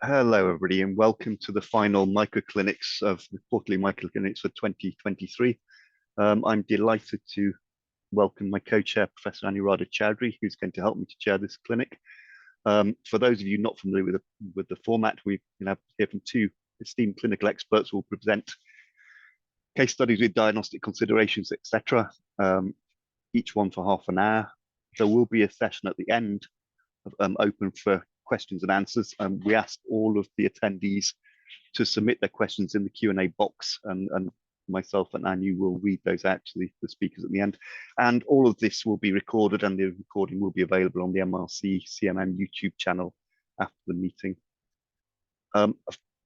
Hello, everybody, and welcome to the final MycoClinics of the quarterly MycoClinics for 2023. I'm delighted to welcome my co-chair, Professor Anuradha Chowdhury, who's going to help me to chair this clinic. For those of you not familiar with the format, we have hear from two esteemed clinical experts who will present case studies with diagnostic considerations, etc. Each one for half an hour. There will be a session at the end open for questions and answers. We ask all of the attendees to submit their questions in the Q&A box, and myself and Anu will read those out to the speakers at the end. And all of this will be recorded, and the recording will be available on the MRC CMM YouTube channel after the meeting.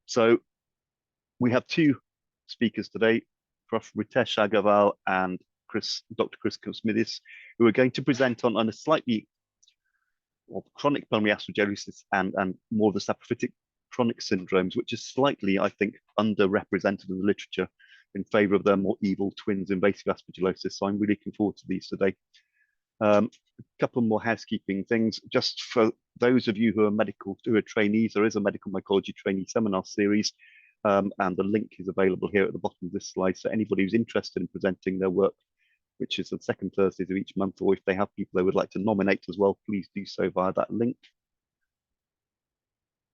So we have two speakers today, Prof. Ritesh Agarwal and Dr. Chris Kosmidis, who are going to present on a slightly of chronic pulmonary aspergillosis and more of the saprophytic chronic syndromes, which is slightly, I think, underrepresented in the literature in favor of the more evil twins, invasive aspergillosis. So I'm really looking forward to these today. A couple more housekeeping things. Just for those of you who are trainees, there is a medical mycology trainee seminar series, and the link is available here at the bottom of this slide. So anybody who's interested in presenting their work, which is the second Thursdays of each month, or if they have people they would like to nominate as well, please do so via that link.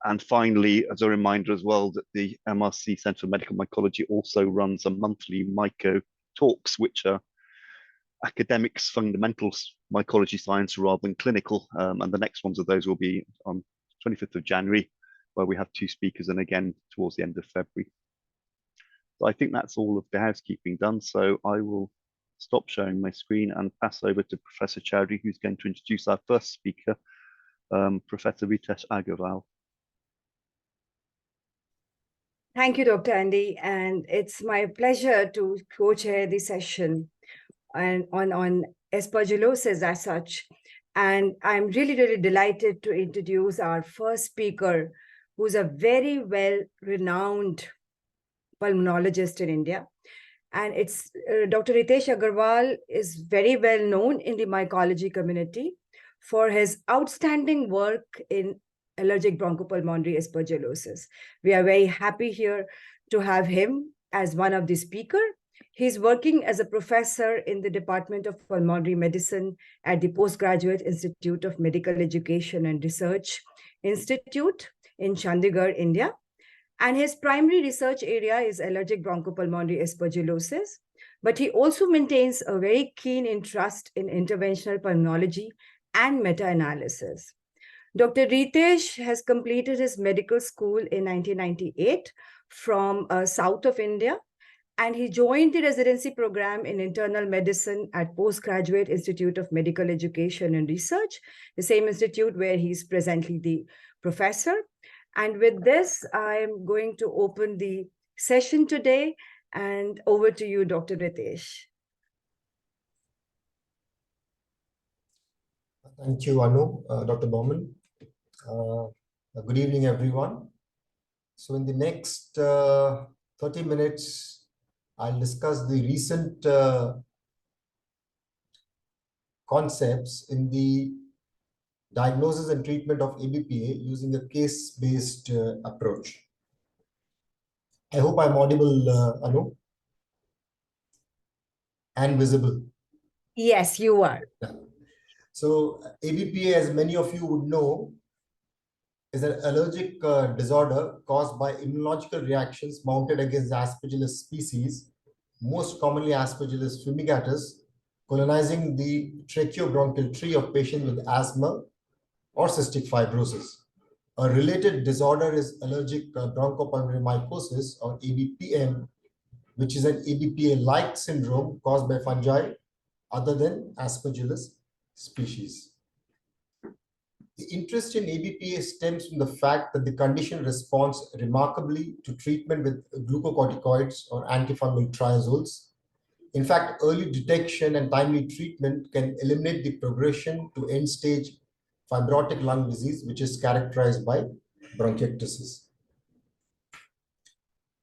And finally, as a reminder as well, that the MRC Centre for Medical Mycology also runs a monthly Myco talks, which are academics, fundamentals, mycology science rather than clinical. And the next ones of those will be on 25th of January, where we have two speakers, and again towards the end of February. So I think that's all of the housekeeping done. So I will stop sharing my screen and pass over to Professor Chowdhury, who's going to introduce our first speaker, Professor Ritesh Agarwal. Thank you, Dr. Andy, and it's my pleasure to co-chair the session on aspergillosis as such. And I'm really delighted to introduce our first speaker, who's a very well-renowned pulmonologist in India. And it's Dr. Ritesh Agarwal is very well known in the mycology community for his outstanding work in allergic bronchopulmonary aspergillosis. We are very happy here to have him as one of the speakers. He's working as a professor in the Department of Pulmonary Medicine at the Postgraduate Institute of Medical Education and Research Institute in Chandigarh, India. And his primary research area is allergic bronchopulmonary aspergillosis, but he also maintains a very keen interest in interventional pulmonology and meta-analysis. Dr. Ritesh has completed his medical school in 1998 from south of India, and he joined the residency program in internal medicine at Postgraduate Institute of Medical Education and Research, the same institute where he's presently the professor. And with this, I'm going to open the session today, and over to you, Dr. Ritesh. Thank you, Anu, Dr. Bowman. Good evening, everyone. So in the next 30 minutes, I'll discuss the recent concepts in the diagnosis and treatment of ABPA using a case-based approach. I hope I'm audible, Anu, and visible. Yes, you are. Yeah. So ABPA, as many of you would know, is an allergic disorder caused by immunological reactions mounted against the Aspergillus species, most commonly Aspergillus fumigatus, colonizing the tracheobronchial tree of patients with asthma or cystic fibrosis. A related disorder is allergic bronchopulmonary mycosis, or ABPM, which is an ABPA-like syndrome caused by fungi other than Aspergillus species. The interest in ABPA stems from the fact that the condition responds remarkably to treatment with glucocorticoids or antifungal triazoles. In fact, early detection and timely treatment can eliminate the progression to end-stage fibrotic lung disease, which is characterized by bronchiectasis.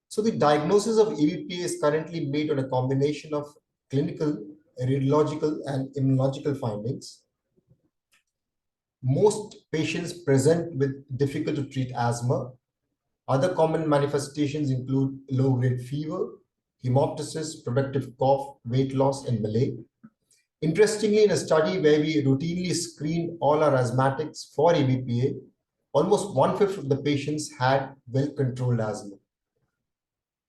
So the diagnosis of ABPA is currently made on a combination of clinical, radiological, and immunological findings. Most patients present with difficult to treat asthma Other common manifestations include low-grade fever, hemoptysis, productive cough, weight loss, and malaise. Interestingly, in a study where we routinely screen all our asthmatics for ABPA, almost 1/5 of the patients had well-controlled asthma.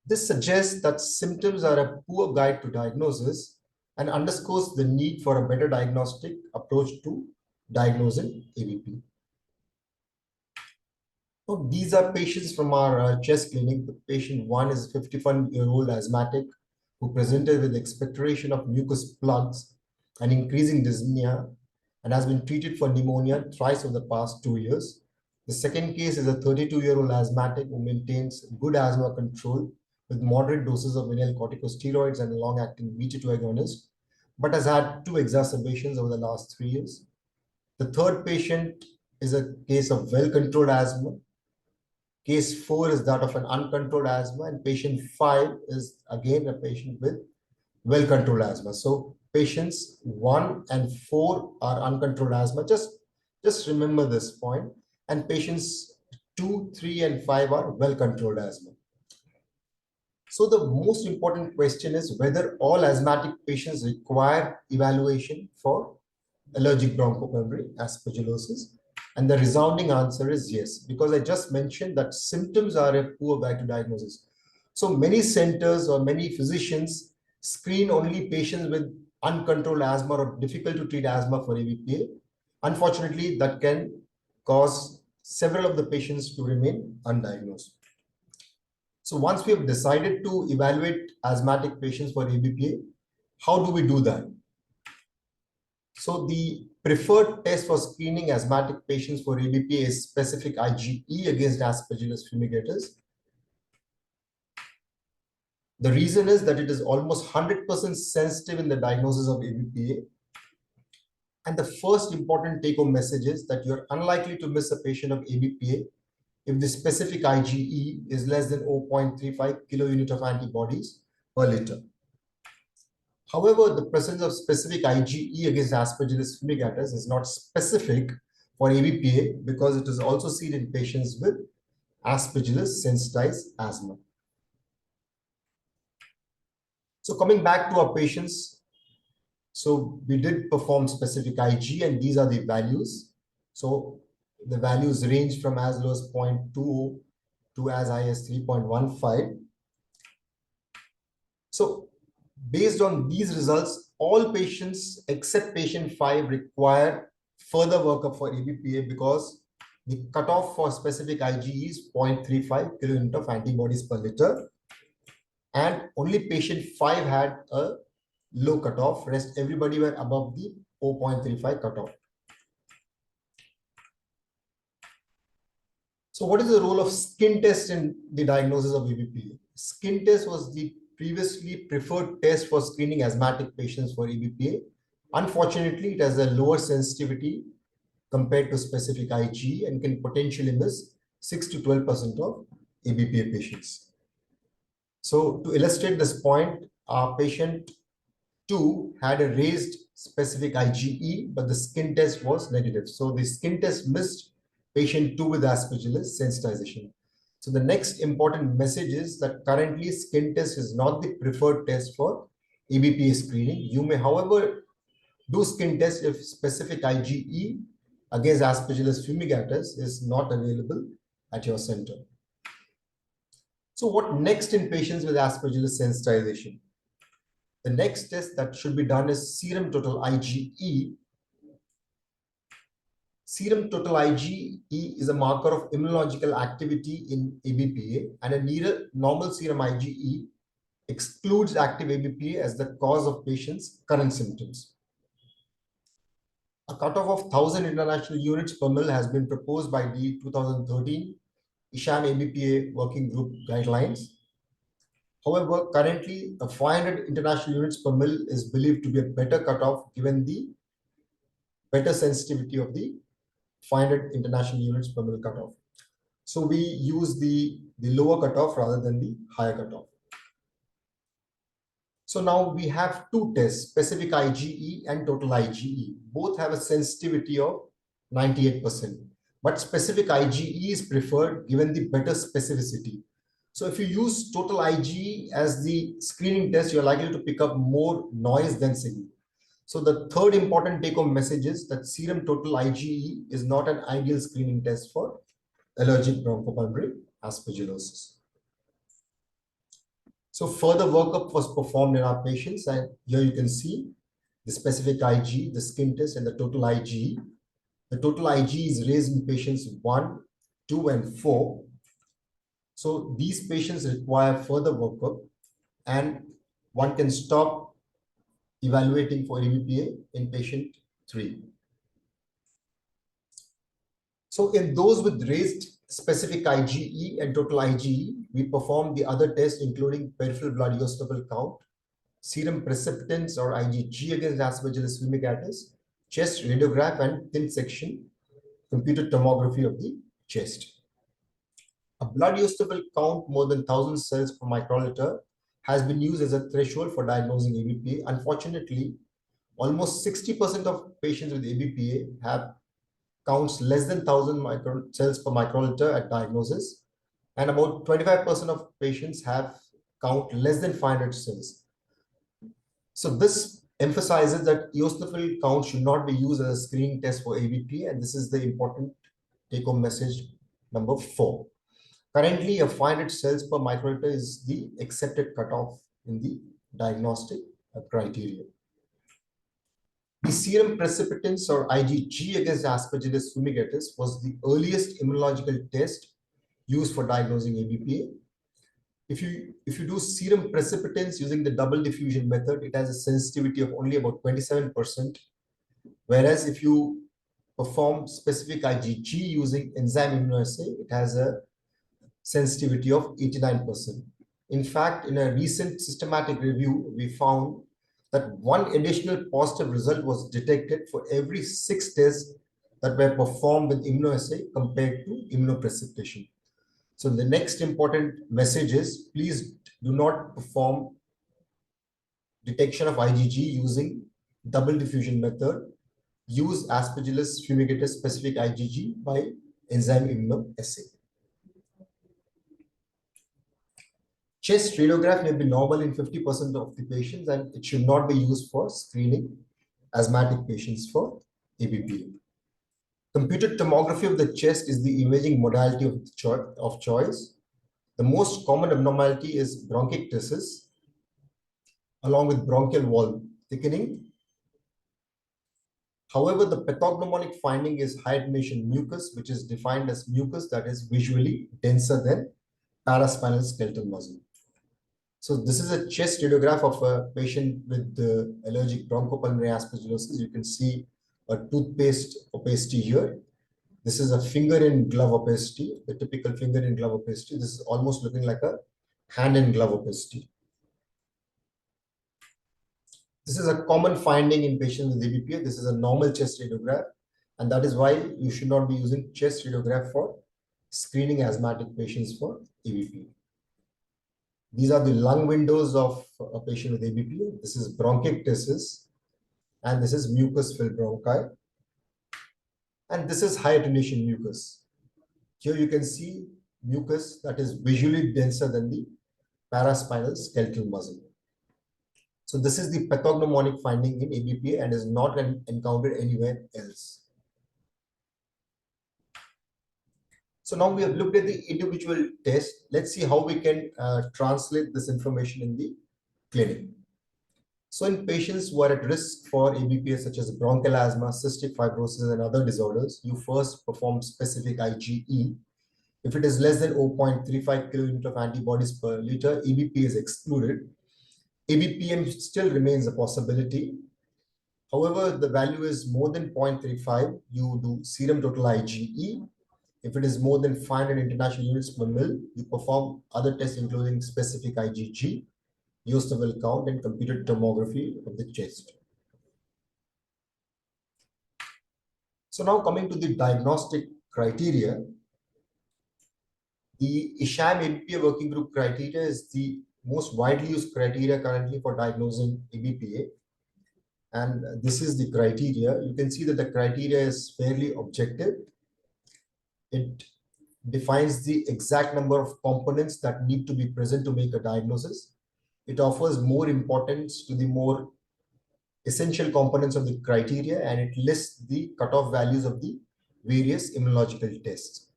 This suggests that symptoms are a poor guide to diagnosis and underscores the need for a better diagnostic approach to diagnosing ABP. So these are patients from our chest clinic. The patient 1 is a 51-year-old asthmatic who presented with expectoration of mucus plugs and increasing dyspnea and has been treated for pneumonia thrice over the past 2 years. The second case is a 32-year-old asthmatic who maintains good asthma control with moderate doses of vinyl corticosteroids and long-acting beta-2 agonist, but has had 2 exacerbations over the last 3 years. The third patient is a case of well-controlled asthma. Case 4 is that of an uncontrolled asthma, and patient 5 is again a patient with well-controlled asthma. So patients 1 and 4 are uncontrolled asthma. Just remember this point. And patients 2, 3, and 5 are well-controlled asthma. So the most important question is whether all asthmatic patients require evaluation for allergic bronchopulmonary aspergillosis. And the resounding answer is yes, because I just mentioned that symptoms are a poor guide to diagnosis. So many centers or many physicians screen only patients with uncontrolled asthma or difficult to treat asthma for ABPA. Unfortunately, that can cause several of the patients to remain undiagnosed. So once we have decided to evaluate asthmatic patients for ABPA, how do we do that? So the preferred test for screening asthmatic patients for ABPA is specific IgE against Aspergillus fumigatus. The reason is that it is almost 100% sensitive in the diagnosis of ABPA. And the first important take-home message is that you're unlikely to miss a patient of ABPA if the specific IgE is less than 0.35 kilounit of antibodies per liter. However, the presence of specific IgE against Aspergillus fumigatus is not specific for ABPA because it is also seen in patients with Aspergillus sensitized asthma. So coming back to our patients, so we did perform specific Ig and these are the values. So the values range from as low as 0.20 to as high as 3.15. So based on these results, all patients except patient 5 require further workup for ABPA because the cutoff for specific IgE is 0.35 kilounit of antibodies per liter. And only patient 5 had a low cutoff, rest everybody were above the 0.35 cutoff. So what is the role of skin test in the diagnosis of ABPA? Skin test was the previously preferred test for screening asthmatic patients for ABPA. Unfortunately, it has a lower sensitivity compared to specific IgE and can potentially miss 6 to 12% of ABPA patients. So to illustrate this point, our patient 2 had a raised specific IgE, but the skin test was negative. So the skin test missed patient 2 with Aspergillus sensitization. So the next important message is that currently skin test is not the preferred test for ABPA screening. You may, however, do skin test if specific IgE against Aspergillus fumigatus is not available at your center. So what next in patients with Aspergillus sensitization? The next test that should be done is serum total IgE. Serum total IgE is a marker of immunological activity in ABPA, and a normal serum IgE excludes active ABPA as the cause of patients' current symptoms. A cutoff of 1,000 international units per mil has been proposed by the 2013 ISHAN ABPA Working Group guidelines. However, currently, the 500 international units per mil is believed to be a better cutoff given the better sensitivity of the 500 international units per mil cutoff. So we use the lower cutoff rather than the higher cutoff. So now we have 2 tests, specific IgE and total IgE. Both have a sensitivity of 98%. but specific IgE is preferred given the better specificity. So if you use total IgE as the screening test, you're likely to pick up more noise than signal. So the third important take-home message is that serum total IgE is not an ideal screening test for allergic bronchopulmonary aspergillosis. So further workup was performed in our patients, and here you can see the specific IgE, the skin test, and the total IgE. The total IgE is raised in patients 1, 2, and 4. So these patients require further workup, and one can stop evaluating for ABPA in patient 3. So in those with raised specific IgE and total IgE, we perform the other tests, including peripheral blood eosinophil count, serum precipitants or IgG against Aspergillus fumigatus, chest radiograph, and thin section computed tomography of the chest. A blood eosinophil count more than 1,000 cells per microliter has been used as a threshold for diagnosing ABPA. Unfortunately, almost 60% of patients with ABPA have counts less than 1,000 cells per microliter at diagnosis, and about 25% of patients have count less than 500 cells. So this emphasizes that eosinophil count should not be used as a screening test for ABPA, and this is the important take-home message number 4. Currently, a 500 cells per microliter is the accepted cutoff in the diagnostic criteria. The serum precipitants or IgG against Aspergillus fumigatus was the earliest immunological test used for diagnosing ABPA. If you do serum precipitants using the double diffusion method, it has a sensitivity of only about 27%. Whereas if you perform specific IgG using enzyme immunoassay, it has a sensitivity of 89%. In fact, in a recent systematic review, we found that one additional positive result was detected for every 6 tests that were performed with immunoassay compared to immunoprecipitation. So the next important message is, please do not perform detection of IgG using double diffusion method. Use Aspergillus fumigatus specific IgG by enzyme immunoassay. Chest radiograph may be normal in 50% of the patients, and it should not be used for screening asthmatic patients for ABPA. Computed tomography of the chest is the imaging modality of choice. The most common abnormality is bronchiectasis, along with bronchial wall thickening. However, the pathognomonic finding is high attenuation mucus, which is defined as mucus that is visually denser than paraspinal skeletal muscle. So this is a chest radiograph of a patient with allergic bronchopulmonary aspergillosis. You can see a toothpaste opacity here. This is a finger in glove opacity, the typical finger in glove opacity. This is almost looking like a hand in glove opacity. This is a common finding in patients with ABPA. This is a normal chest radiograph, and that is why you should not be using chest radiograph for screening asthmatic patients for ABPA. These are the lung windows of a patient with ABPA. This is bronchiectasis, and this is mucus filled bronchi. And this is high attenuation mucus. Here you can see mucus that is visually denser than the paraspinal skeletal muscle. So this is the pathognomonic finding in ABPA and is not encountered anywhere else. So now we have looked at the individual test. Let's see how we can translate this information in the clinic. So in patients who are at risk for ABPA, such as bronchial asthma, cystic fibrosis, and other disorders, you first perform specific IgE. If it is less than 0.35 kilonewton of antibodies per liter, ABPA is excluded. ABPM still remains a possibility. However, the value is more than 0.35, you do serum total IgE. If it is more than 500 international units per mil, you perform other tests including specific IgG, eosinophil count, and computed tomography of the chest. So now coming to the diagnostic criteria, the ISHAM ABPA working group criteria is the most widely used criteria currently for diagnosing ABPA. And this is the criteria. You can see that the criteria is fairly objective. It defines the exact number of components that need to be present to make a diagnosis. It offers more importance to the more essential components of the criteria, and it lists the cutoff values of the various immunological tests.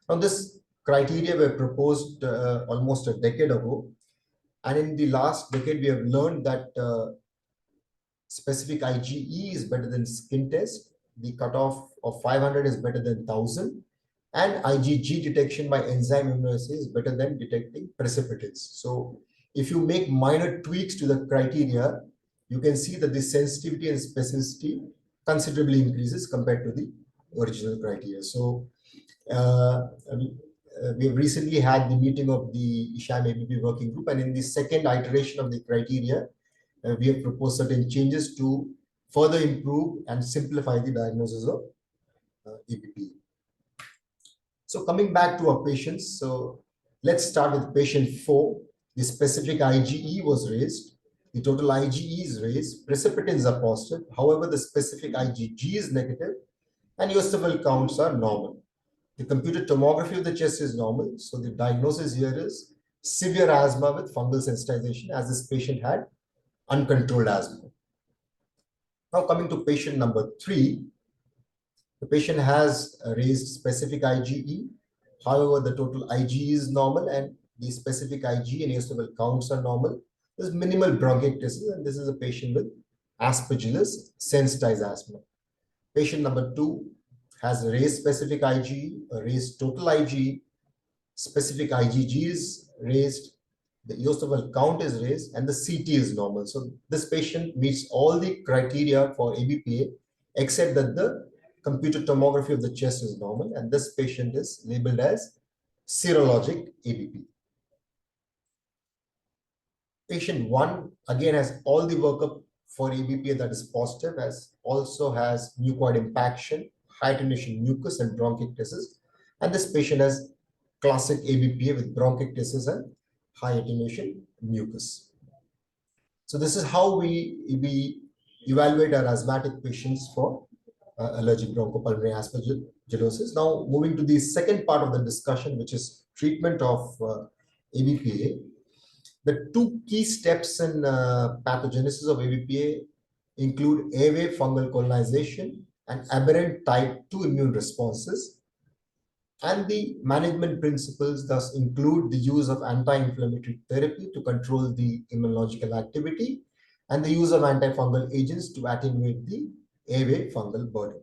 Now, this criteria were proposed almost a decade ago, and in the last decade, we have learned that specific IgE is better than skin test. The cutoff of 500 is better than 1000, and IgG detection by enzyme immunoassay is better than detecting precipitates. So if you make minor tweaks to the criteria, you can see that the sensitivity and specificity considerably increases compared to the original criteria. So we have recently had the meeting of the ISHAM ABP working group, and in the second iteration of the criteria, we have proposed certain changes to further improve and simplify the diagnosis of ABP. So coming back to our patients, so let's start with patient 4. The specific IgE was raised. The total IgE is raised. Precipitants are positive. However, the specific IgG is negative, and eosinophil counts are normal. The computed tomography of the chest is normal. So the diagnosis here is severe asthma with fungal sensitization, as this patient had uncontrolled asthma. Now coming to patient number 3, the patient has raised specific IgE. However, the total IgE is normal, and the specific IgE and eosinophil counts are normal. There's minimal bronchiectasis, and this is a patient with Aspergillosis sensitized asthma. Patient number 2 has raised specific IgE, raised total IgE, specific IgG is raised, the eosinophil count is raised, and the CT is normal. So this patient meets all the criteria for ABPA, except that the computed tomography of the chest is normal, and this patient is labeled as serologic ABP. Patient 1 again has all the workup for ABPA that is positive, also has mucoid impaction, high attenuation mucus, and bronchiectasis. And this patient has classic ABPA with bronchiectasis and high attenuation mucus. So this is how we evaluate our asthmatic patients for allergic bronchopulmonary aspergillosis. Now moving to the second part of the discussion, which is treatment of ABPA. The 2 key steps in pathogenesis of ABPA include airway fungal colonization and aberrant type 2 immune responses. And the management principles thus include the use of anti-inflammatory therapy to control the immunological activity, and the use of antifungal agents to attenuate the airway fungal burden.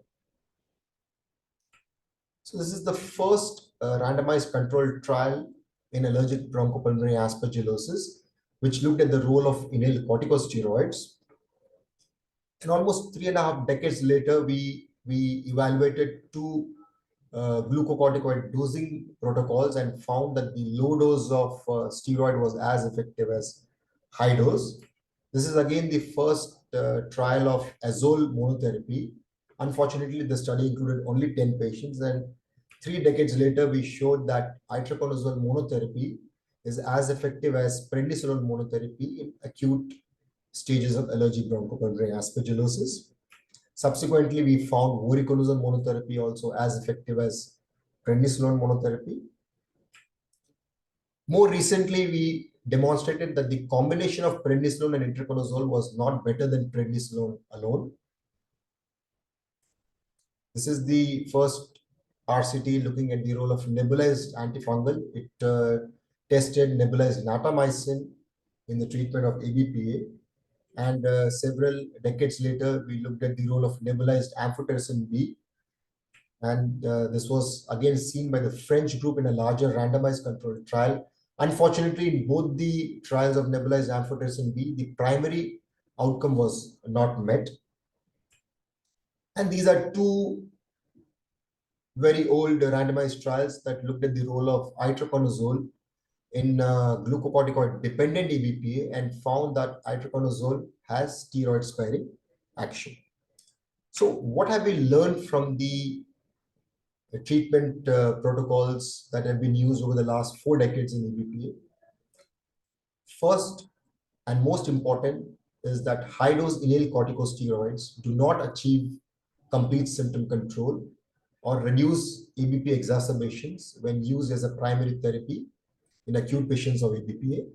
So this is the first randomized controlled trial in allergic bronchopulmonary aspergillosis, which looked at the role of inhaled corticosteroids. And almost 3.5 decades later, we evaluated 2 glucocorticoid dosing protocols and found that the low dose of steroid was as effective as high dose. This is again the first trial of azole monotherapy. Unfortunately, the study included only 10 patients, and 3 decades later, we showed that itraconazole monotherapy is as effective as prednisolone monotherapy in acute stages of allergic bronchopulmonary aspergillosis. Subsequently, we found voriconazole monotherapy also as effective as prednisolone monotherapy. More recently, we demonstrated that the combination of prednisolone and itraconazole was not better than prednisolone alone. This is the first RCT looking at the role of nebulized antifungal. It tested nebulized natamycin in the treatment of ABPA. And several decades later, we looked at the role of nebulized amphotericin B. And this was again seen by the French group in a larger randomized controlled trial. Unfortunately, in both the trials of nebulized amphotericin B, the primary outcome was not met. And these are 2 very old randomized trials that looked at the role of itraconazole in glucocorticoid dependent ABPA and found that itraconazole has steroid sparing action. So what have we learned from the treatment protocols that have been used over the last 4 decades in ABPA? First and most important is that high dose inhaled corticosteroids do not achieve complete symptom control. or reduce ABP exacerbations when used as a primary therapy in acute patients of ABPA.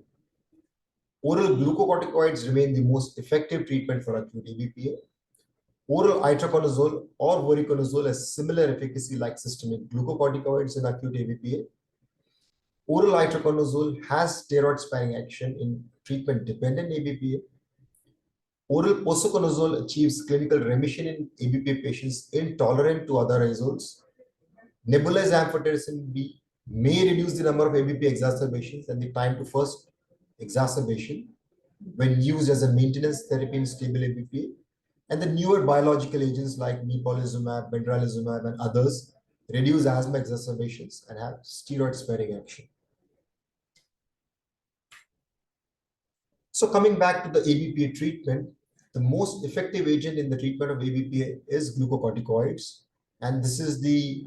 Oral glucocorticoids remain the most effective treatment for acute ABPA. Oral itraconazole or voriconazole has similar efficacy like systemic glucocorticoids in acute ABPA. Oral itraconazole has steroid-sparing action in treatment-dependent ABPA. Oral posaconazole achieves clinical remission in ABPA patients intolerant to other azoles. Nebulized amphotericin B may reduce the number of ABP exacerbations and the time to first exacerbation when used as a maintenance therapy in stable ABPA. And the newer biological agents like mepolizumab, benralizumab, and others reduce asthma exacerbations and have steroid-sparing action. So coming back to the ABPA treatment, the most effective agent in the treatment of ABPA is glucocorticoids. And this is the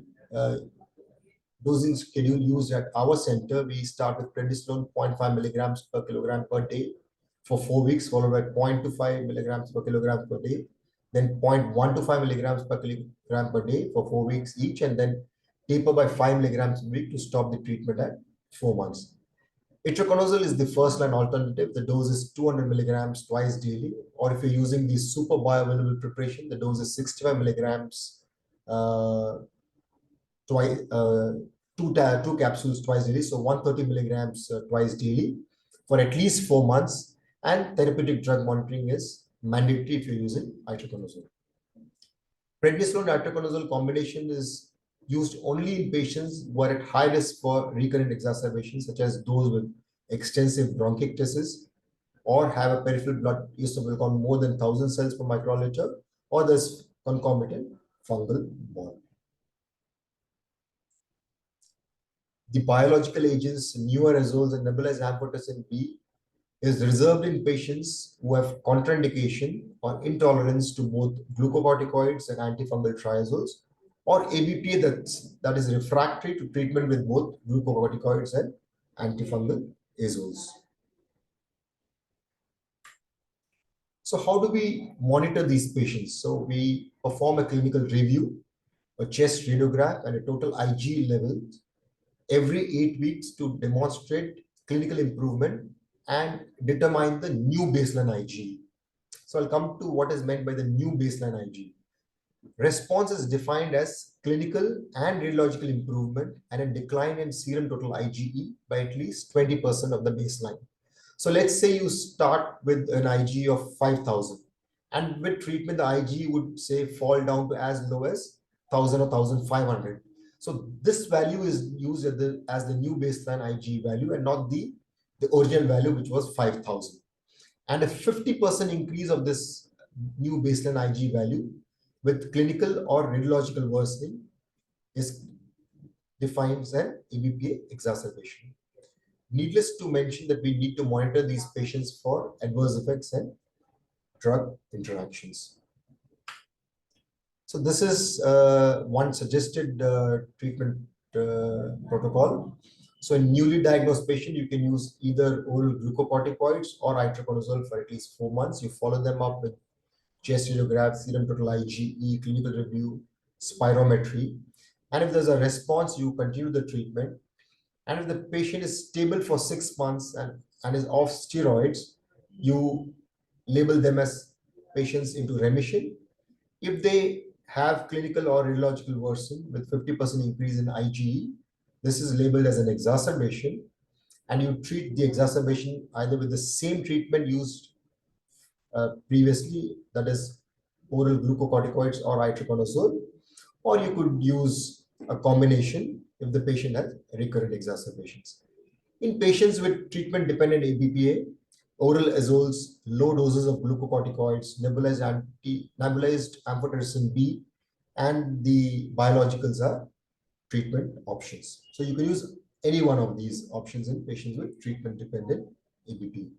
dosing schedule used at our center. We start with prednisolone 0.5 milligrams per kilogram per day for 4 weeks, followed by 0.25 milligrams per kilogram per day, then 0.125 milligrams per kilogram per day for 4 weeks each, and then taper by 5 milligrams a week to stop the treatment at 4 months. Itraconazole is the first-line alternative. The dose is 200 milligrams twice daily, or if you're using the super bioavailable preparation, the dose is 65 milligrams two capsules twice daily, so 130 milligrams twice daily for at least 4 months, and therapeutic drug monitoring is mandatory if you're using itraconazole. Prednisolone itraconazole combination is used only in patients who are at high risk for recurrent exacerbations, such as those with extensive bronchiectasis or have a peripheral blood eosinophil count more than 1,000 cells per microliter, or there's concomitant fungal boil. The biological agents, newer azoles and nebulized amphotericin B is reserved in patients who have contraindication or intolerance to both glucocorticoids and antifungal triazoles, or ABPA that is refractory to treatment with both glucocorticoids and antifungal azoles. So how do we monitor these patients? So we perform a clinical review, a chest radiograph, and a total IgE level every 8 weeks to demonstrate clinical improvement and determine the new baseline IgE. So I'll come to what is meant by the new baseline IgE. Response is defined as clinical and radiological improvement and a decline in serum total IgE by at least 20% of the baseline. So let's say you start with an IgE of 5,000, and with treatment, the IgE would say fall down to as low as 1,000 or 1,500. So this value is used as the new baseline IgE value and not the original value, which was 5,000. And a 50% increase of this new baseline IgE value with clinical or radiological worsening is defined as an ABPA exacerbation. Needless to mention that we need to monitor these patients for adverse effects and drug interactions. So this is one suggested treatment protocol. So in newly diagnosed patient, you can use either oral glucocorticoids or itraconazole for at least 4 months. You follow them up with chest radiograph, serum total IgE, clinical review, spirometry. And if there's a response, you continue the treatment. And if the patient is stable for 6 months and is off steroids, you label them as patients into remission. If they have clinical or radiological worsen with 50% increase in IgE, this is labeled as an exacerbation, and you treat the exacerbation either with the same treatment used previously, that is oral glucocorticoids or itraconazole, or you could use a combination if the patient has recurrent exacerbations. In patients with treatment-dependent ABPA, oral azoles, low doses of glucocorticoids, nebulized amphotericin B, and the biologicals are treatment options. So you can use any one of these options in patients with treatment-dependent ABPA.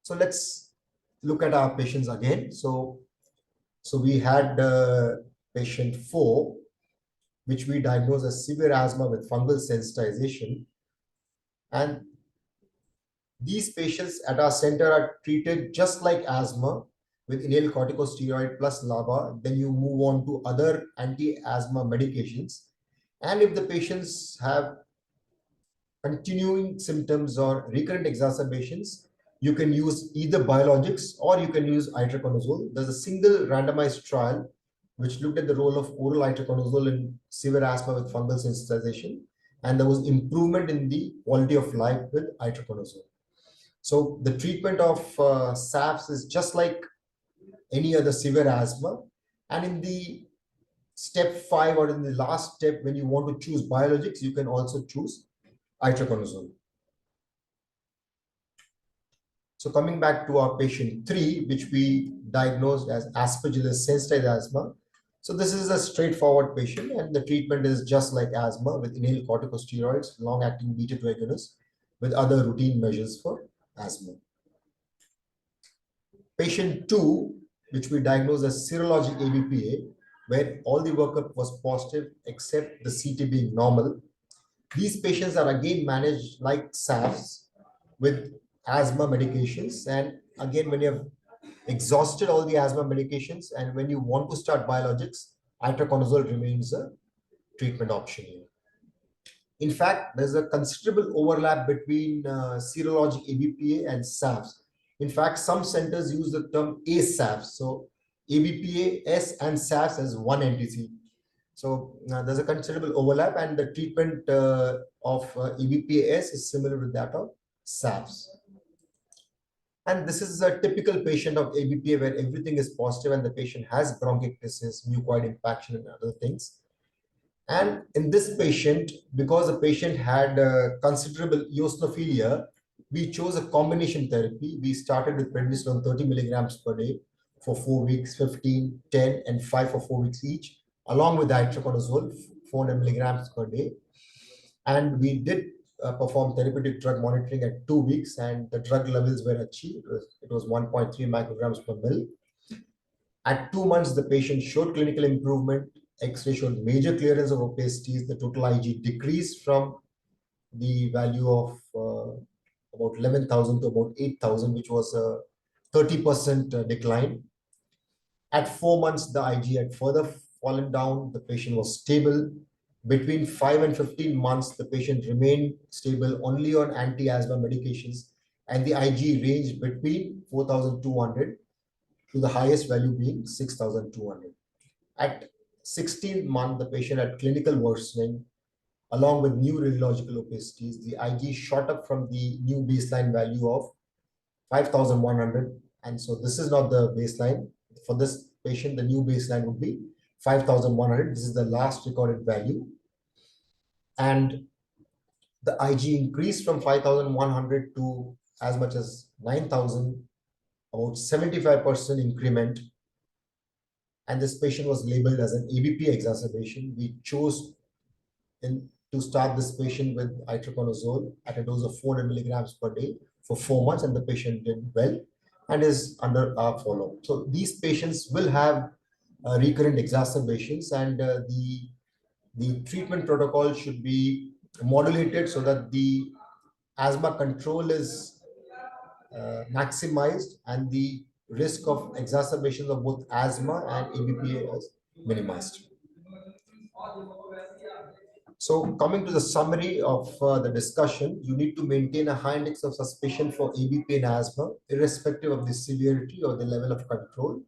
So let's look at our patients again. So we had patient 4, which we diagnosed as severe asthma with fungal sensitization. And these patients at our center are treated just like asthma with inhaled corticosteroid plus LABA. Then you move on to other anti-asthma medications. And if the patients have continuing symptoms or recurrent exacerbations, you can use either biologics or you can use itraconazole. There's a single randomized trial which looked at the role of oral itraconazole in severe asthma with fungal sensitization, and there was improvement in the quality of life with itraconazole. So the treatment of SAFs is just like any other severe asthma. And in the step 5 or in the last step, when you want to choose biologics, you can also choose itraconazole. So coming back to our patient 3, which we diagnosed as Aspergillosis sensitized asthma. So this is a straightforward patient, and the treatment is just like asthma with inhaled corticosteroids, long-acting beta-2 agonists, with other routine measures for asthma. Patient 2, which we diagnosed as serologic ABPA, where all the workup was positive except the CT being normal. These patients are again managed like SAFs with asthma medications. And again, when you have exhausted all the asthma medications and when you want to start biologics, itraconazole remains a treatment option here. In fact, there's a considerable overlap between serologic ABPA and SAFs. In fact, some centers use the term ASAFs. So ABPA, S, and SAFs as one entity. So there's a considerable overlap, and the treatment of ABPA-S is similar to that of SAFs. And this is a typical patient of ABPA where everything is positive and the patient has bronchiectasis, mucoid impaction, and other things. And in this patient, because the patient had considerable eosinophilia, we chose a combination therapy. We started with prednisolone 30 milligrams per day for 4 weeks, 15, 10, and 5 for 4 weeks each, along with itraconazole, 400 milligrams per day. And we did perform therapeutic drug monitoring at 2 weeks, and the drug levels were achieved. It was 1.3 micrograms per ml. At 2 months, the patient showed clinical improvement. X-ray showed major clearance of opacities. The total IG decreased from the value of about 11,000 to about 8,000, which was a 30% decline. At 4 months, the IG had further fallen down. The patient was stable. Between 5 and 15 months, the patient remained stable only on anti-asthma medications, and the IG ranged between 4,200 to the highest value being 6,200. At 16th month, the patient had clinical worsening along with new radiological opacities. The IG shot up from the new baseline value of 5,100. And so this is not the baseline. For this patient, the new baseline would be 5,100. This is the last recorded value. And the IG increased from 5,100 to as much as 9,000, about 75% increment. And this patient was labeled as an ABP exacerbation. We chose to start this patient with itraconazole at a dose of 400 milligrams per day for 4 months, and the patient did well and is under our follow-up. So these patients will have recurrent exacerbations, and the treatment protocol should be modulated so that the asthma control is maximized and the risk of exacerbations of both asthma and ABPA is minimized. So coming to the summary of the discussion, you need to maintain a high index of suspicion for ABPA and asthma, irrespective of the severity or the level of control.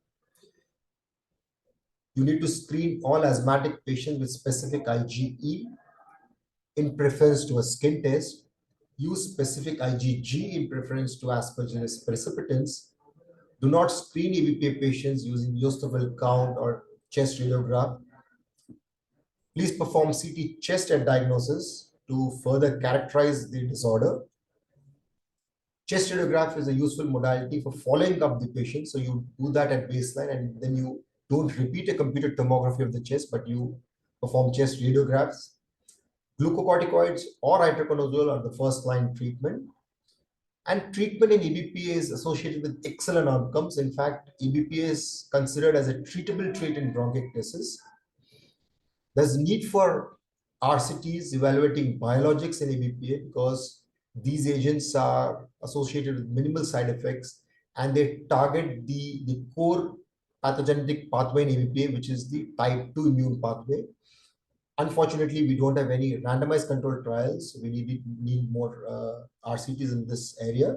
You need to screen all asthmatic patients with specific IgE in preference to a skin test. Use specific IgG in preference to Aspergillus precipitans. Do not screen ABPA patients using eosinophil count or chest radiograph. Please perform CT chest at diagnosis to further characterize the disorder. Chest radiograph is a useful modality for following up the patient. So you do that at baseline, and then you don't repeat a computed tomography of the chest, but you perform chest radiographs. Glucocorticoids or itraconazole are the first line treatment. And treatment in EBPA is associated with excellent outcomes. In fact, EBPA is considered as a treatable trait in bronchiectasis. There's need for RCTs evaluating biologics in EBPA because these agents are associated with minimal side effects and they target the core pathogenic pathway in ABPA, which is the type 2 immune pathway. Unfortunately, we don't have any randomized controlled trials. We need more RCTs in this area.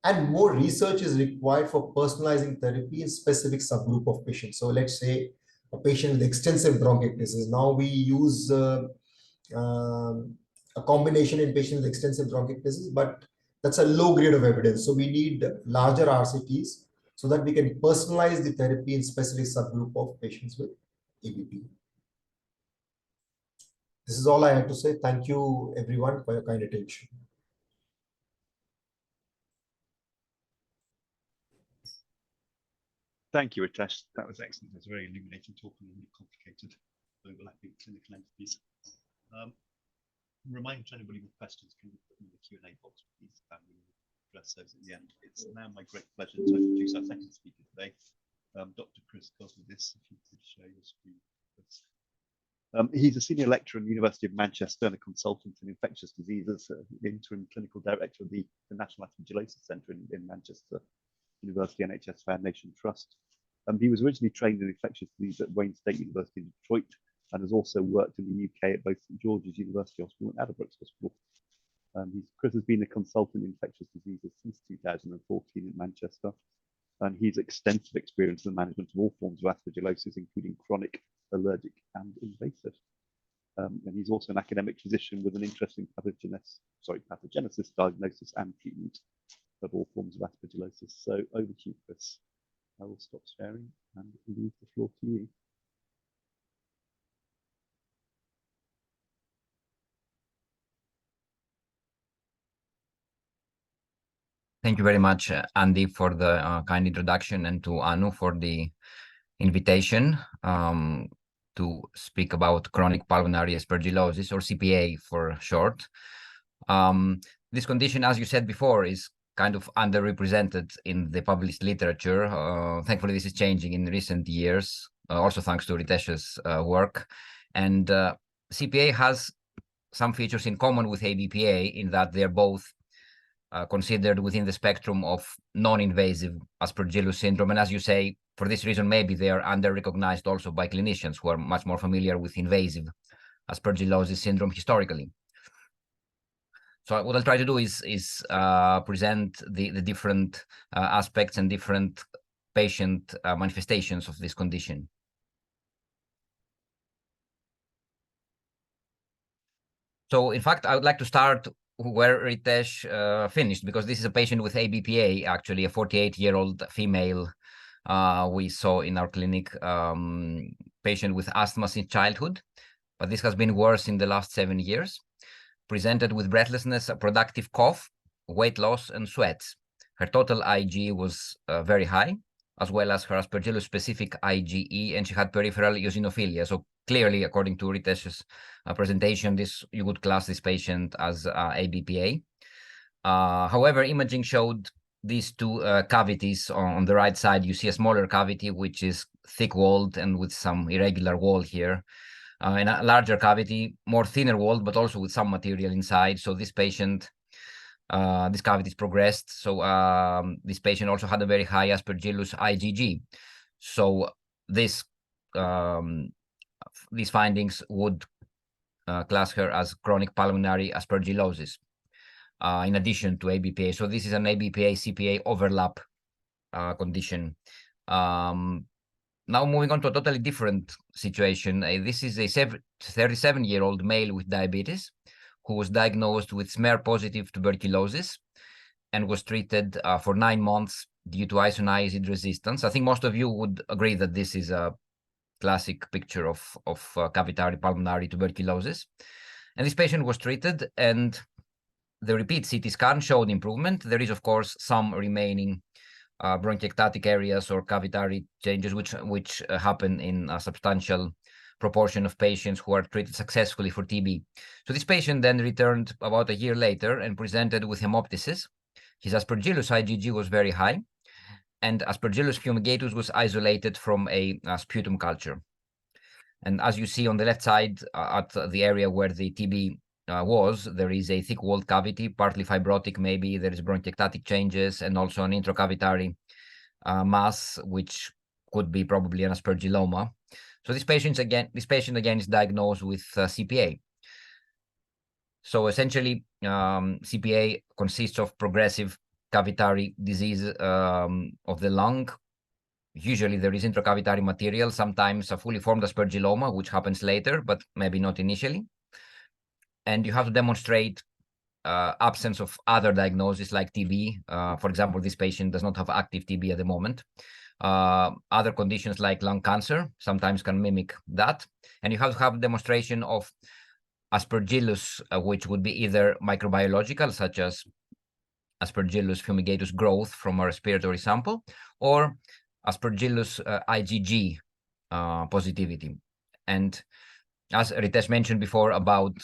And more research is required for personalizing therapy in specific subgroup of patients. So let's say a patient with extensive bronchiectasis. Now we use a combination in patients with extensive bronchiectasis, but that's a low grade of evidence. So we need larger RCTs so that we can personalize the therapy in specific subgroup of patients with ABP. This is all I had to say. Thank you, everyone, for your kind attention. Thank you, Ritesh. That was excellent. It was a very illuminating talk on really complicated overlapping clinical entities. Reminder to anybody with questions, can you put them in the Q&A box, please? We will address those at the end. It's now my great pleasure to introduce our second speaker today, Dr. Kosmidis, if you could share your screen. He's a senior lecturer in the University of Manchester and a consultant in infectious diseases, interim clinical director of the National Aspergillosis Centre in Manchester University NHS Foundation Trust. He was originally trained in infectious disease at Wayne State University in Detroit and has also worked in the UK at both St George's University Hospital and Addenbrooke's Hospital. Chris has been a consultant in infectious diseases since 2014 in Manchester, and he's extensive experience in the management of all forms of aspergillosis, including chronic, allergic, and invasive. And he's also an academic physician with an interest in pathogenesis, diagnosis, and treatment of all forms of aspergillosis. So over to you, Chris. I will stop sharing and leave the floor to you. Thank you very much, Andy, for the kind introduction, and to Anu for the invitation to speak about chronic pulmonary aspergillosis, or CPA for short. This condition, as you said before, is kind of underrepresented in the published literature. Thankfully, this is changing in recent years, also thanks to Ritesh's work. And CPA has some features in common with ABPA in that they're both considered within the spectrum of non-invasive Aspergillus syndrome. And as you say, for this reason, maybe they are under-recognized also by clinicians who are much more familiar with invasive Aspergillosis syndrome historically. So what I'll try to do is present the different aspects and different patient manifestations of this condition. So in fact, I would like to start where Ritesh finished, because this is a patient with ABPA, actually a 48-year-old female we saw in our clinic, patient with asthma since childhood, but this has been worse in the last 7 years. Presented with breathlessness, a productive cough, weight loss, and sweats. Her total IgE was very high, as well as her Aspergillus-specific IgE, and she had peripheral eosinophilia. So clearly, according to Ritesh's presentation, you would class this patient as ABPA. However, imaging showed these two cavities. On the right side, you see a smaller cavity, which is thick-walled and with some irregular wall here. And a larger cavity, more thinner walled, but also with some material inside. So this patient, this cavity is progressed. So this patient also had a very high Aspergillus IgG. So these findings would class her as chronic pulmonary aspergillosis, in addition to ABPA. So this is an ABPA-CPA overlap condition. Now moving on to a totally different situation. This is a 37-year-old male with diabetes who was diagnosed with smear-positive tuberculosis and was treated for 9 months due to isoniazid resistance. I think most of you would agree that this is a classic picture of cavitary pulmonary tuberculosis. And this patient was treated, and the repeat CT scan showed improvement. There is, of course, some remaining bronchiectatic areas or cavitary changes, which happen in a substantial proportion of patients who are treated successfully for TB. So this patient then returned about a year later and presented with hemoptysis. His Aspergillus IgG was very high, and Aspergillus fumigatus was isolated from a sputum culture. And as you see on the left side, at the area where the TB there is a thick-walled cavity, partly fibrotic maybe. There is bronchiectatic changes and also an intracavitary mass, which could be probably an aspergilloma. So this patient again is diagnosed with CPA. So essentially, CPA consists of progressive cavitary disease of the lung. Usually there is intracavitary material, sometimes a fully formed aspergilloma, which happens later, but maybe not initially. And you have to demonstrate absence of other diagnoses like TB. For example, this patient does not have active TB at the moment. Other conditions like lung cancer sometimes can mimic that. And you have to have demonstration of Aspergillus, which would be either microbiological, such as Aspergillus fumigatus growth from a respiratory sample, or Aspergillus IgG positivity. And as Ritesh mentioned before about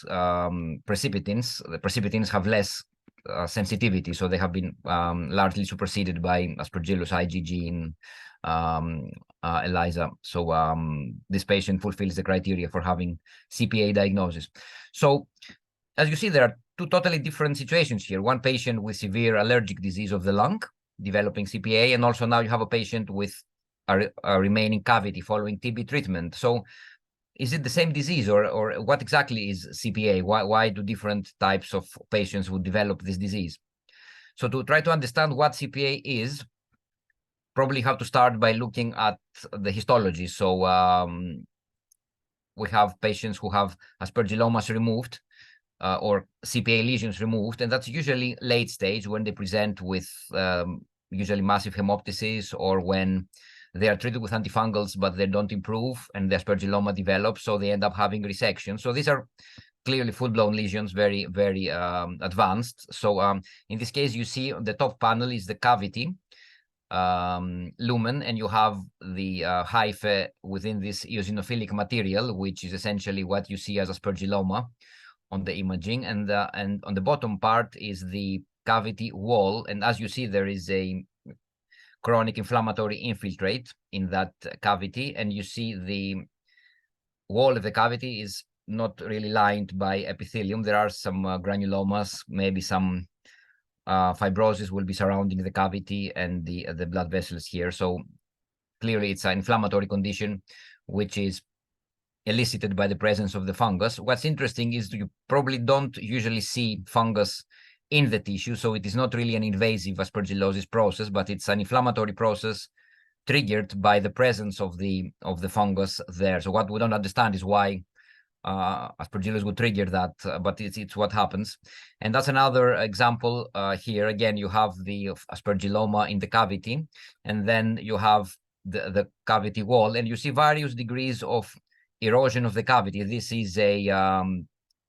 precipitins, the precipitins have less sensitivity, so they have been largely superseded by Aspergillus IgG in ELISA. So this patient fulfills the criteria for having CPA diagnosis. So as you see, there are two totally different situations here. One patient with severe allergic disease of the lung, developing CPA, and also now you have a patient with a remaining cavity following TB treatment. So is it the same disease, or what exactly is CPA? Why do different types of patients would develop this disease? So to try to understand what CPA is, probably have to start by looking at the histology. So we have patients who have aspergillomas removed or CPA lesions removed, and that's usually late stage when they present with usually massive hemoptysis, or when they are treated with antifungals, but they don't improve and the aspergilloma develops, so they end up having resection. So these are clearly full-blown lesions, very, very advanced. So in this case, you see on the top panel is the cavity lumen, and you have the hyphae within this eosinophilic material, which is essentially what you see as aspergilloma on the imaging. And on the bottom part is the cavity wall. And as you see, there is a chronic inflammatory infiltrate in that cavity, and you see the wall of the cavity is not really lined by epithelium. There are some granulomas, maybe some fibrosis will be surrounding the cavity and the blood vessels here. So clearly it's an inflammatory condition which is elicited by the presence of the fungus. What's interesting is you probably don't usually see fungus in the tissue, so it is not really an invasive aspergillosis process, but it's an inflammatory process triggered by the presence of the fungus there. So what we don't understand is why aspergillus would trigger that, but it's what happens. And that's another example here. Again, you have the aspergilloma in the cavity, and then you have the cavity wall, and you see various degrees of erosion of the cavity. This is a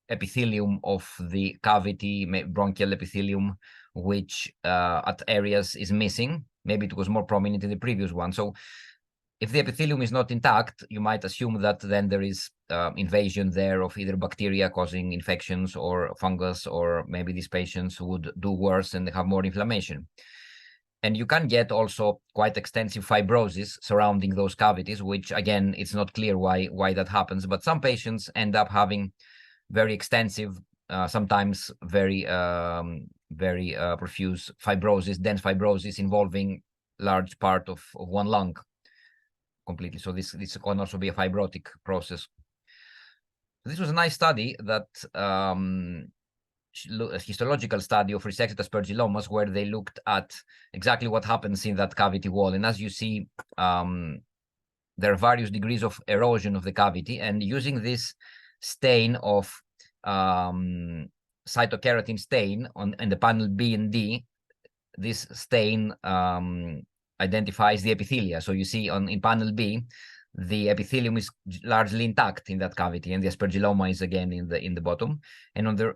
epithelium of the cavity, bronchial epithelium, which at areas is missing. Maybe it was more prominent in the previous one. So if the epithelium is not intact, you might assume that then there is invasion there of either bacteria causing infections or fungus, or maybe these patients would do worse and they have more inflammation. And you can get also quite extensive fibrosis surrounding those cavities, which again, it's not clear why that happens, but some patients end up having very extensive, sometimes very profuse fibrosis, dense fibrosis involving large part of one lung completely. So this can also be a fibrotic process. This was a nice study, that a histological study of resected aspergillomas, where they looked at exactly what happens in that cavity wall. And as you see, there are various degrees of erosion of the cavity, and using this stain of cytokeratin stain in the panel B and D, this stain identifies the epithelia. So you see in panel B, the epithelium is largely intact in that cavity, and the aspergilloma is again in the bottom. And on the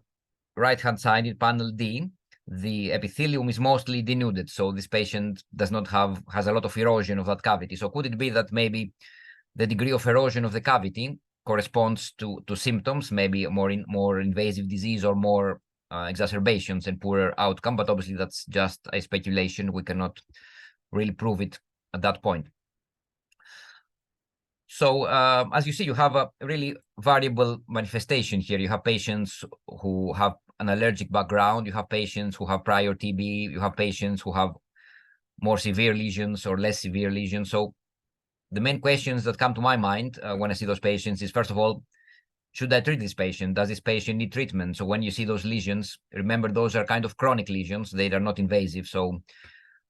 right-hand side in panel D, the epithelium is mostly denuded. So this patient has a lot of erosion of that cavity. So could it be that maybe the degree of erosion of the cavity corresponds to symptoms, maybe more invasive disease, or more exacerbations and poorer outcome? But obviously that's just a speculation. We cannot really prove it at that point. So as you see, you have a really variable manifestation here. You have patients who have an allergic background, you have patients who have prior TB, you have patients who have more severe lesions or less severe lesions. So the main questions that come to my mind when I see those patients is, first of all, should I treat this patient? Does this patient need treatment? So when you see those lesions, remember those are kind of chronic lesions. They are not invasive. So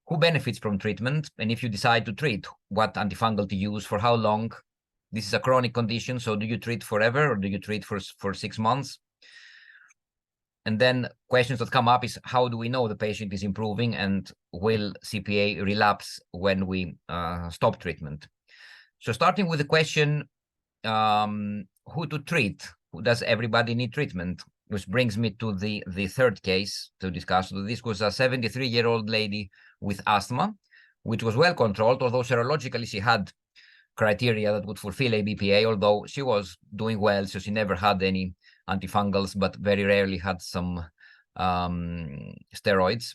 who benefits from treatment? And if you decide to treat, what antifungal to use, for how long? This is a chronic condition. So do you treat forever or do you treat for 6 months? And then questions that come up is, how do we know the patient is improving, and will CPA relapse when we stop treatment? So starting with the question, who to treat? Does everybody need treatment? Which brings me to the third case to discuss. So this was a 73-year-old lady with asthma, which was well controlled, although serologically she had criteria that would fulfill ABPA, although she was doing well, so she never had any antifungals, but very rarely had some steroids.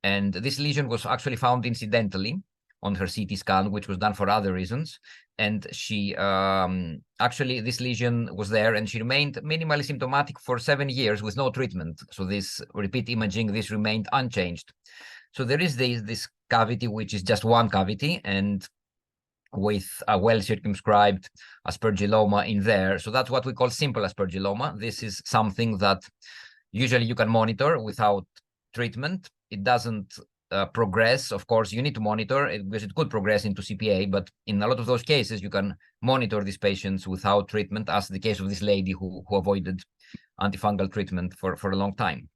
And this lesion was actually found incidentally on her CT scan, which was done for other reasons. And she actually, this lesion was there and she remained minimally symptomatic for 7 years with no treatment. So this repeat imaging, this remained unchanged. So there is this cavity, which is just one cavity, and with a well-circumscribed aspergilloma in there. So that's what we call simple aspergilloma. This is something that usually you can monitor without treatment. It doesn't progress. Of course, you need to monitor it because it could progress into CPA, but in a lot of those cases, you can monitor these patients without treatment, as the case of this lady who avoided antifungal treatment for a long time.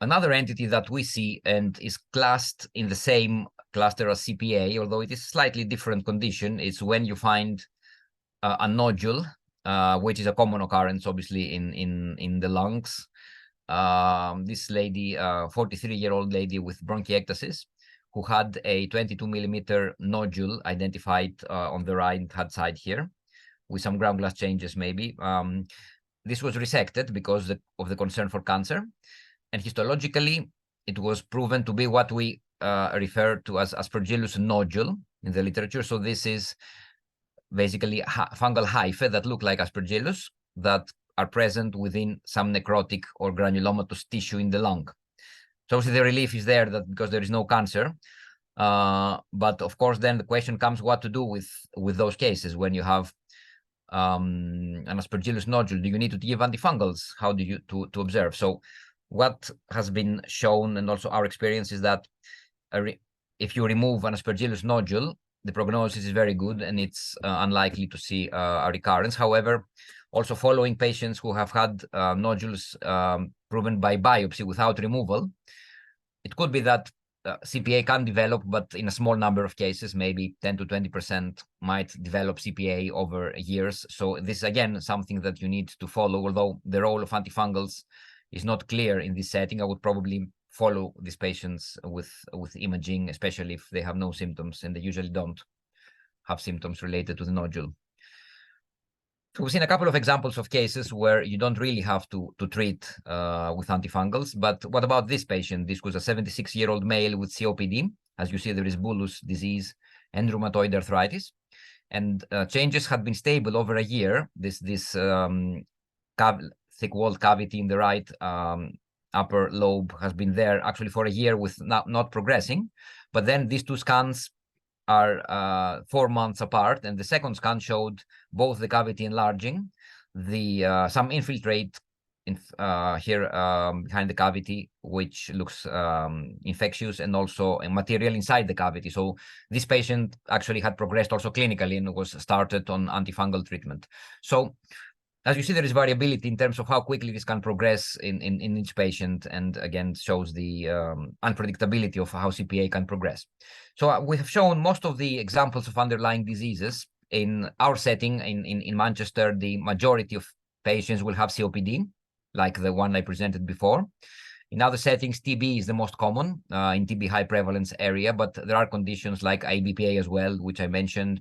Another entity that we see and is classed in the same cluster as CPA, although it is a slightly different condition, is when you find a nodule, which is a common occurrence, obviously, in the lungs. This lady, 43-year-old lady with bronchiectasis, who had a 22-millimeter nodule identified on the right-hand side here, with some ground glass changes maybe. This was resected because of the concern for cancer. And histologically, it was proven to be what we refer to as Aspergillus nodule in the literature. So this is basically fungal hyphae that look like Aspergillus that are present within some necrotic or granulomatous tissue in the lung. So obviously the relief is there that because there is no cancer. But of course, then the question comes what to do with those cases when you have an Aspergillus nodule. Do you need to give antifungals? How do you to observe? So what has been shown, and also our experience, is that if you remove an Aspergillus nodule, the prognosis is very good and it's unlikely to see a recurrence. However, also following patients who have had nodules proven by biopsy without removal, it could be that CPA can develop, but in a small number of cases, maybe 10 to 20% might develop CPA over years. So this is, again, something that you need to follow, although the role of antifungals is not clear in this setting. I would probably follow these patients with imaging, especially if they have no symptoms, and they usually don't have symptoms related to the nodule. So we've seen a couple of examples of cases where you don't really have to treat with antifungals. But what about this patient? This was a 76-year-old male with COPD. As you see, there is bullous disease and rheumatoid arthritis. And changes had been stable over a year. This thick-walled cavity in the right upper lobe has been there actually for a year with not progressing. But then these two scans are 4 months apart, and the second scan showed both the cavity enlarging, some infiltrate here behind the cavity, which looks infectious, and also a material inside the cavity. So this patient actually had progressed also clinically and was started on antifungal treatment. So as you see, there is variability in terms of how quickly this can progress in each patient, and again shows the unpredictability of how CPA can progress. So we have shown most of the examples of underlying diseases. In our setting in Manchester, the majority of patients will have COPD, like the one I presented before. In other settings, TB is the most common in TB high prevalence area, but there are conditions like ABPA as well, which I mentioned.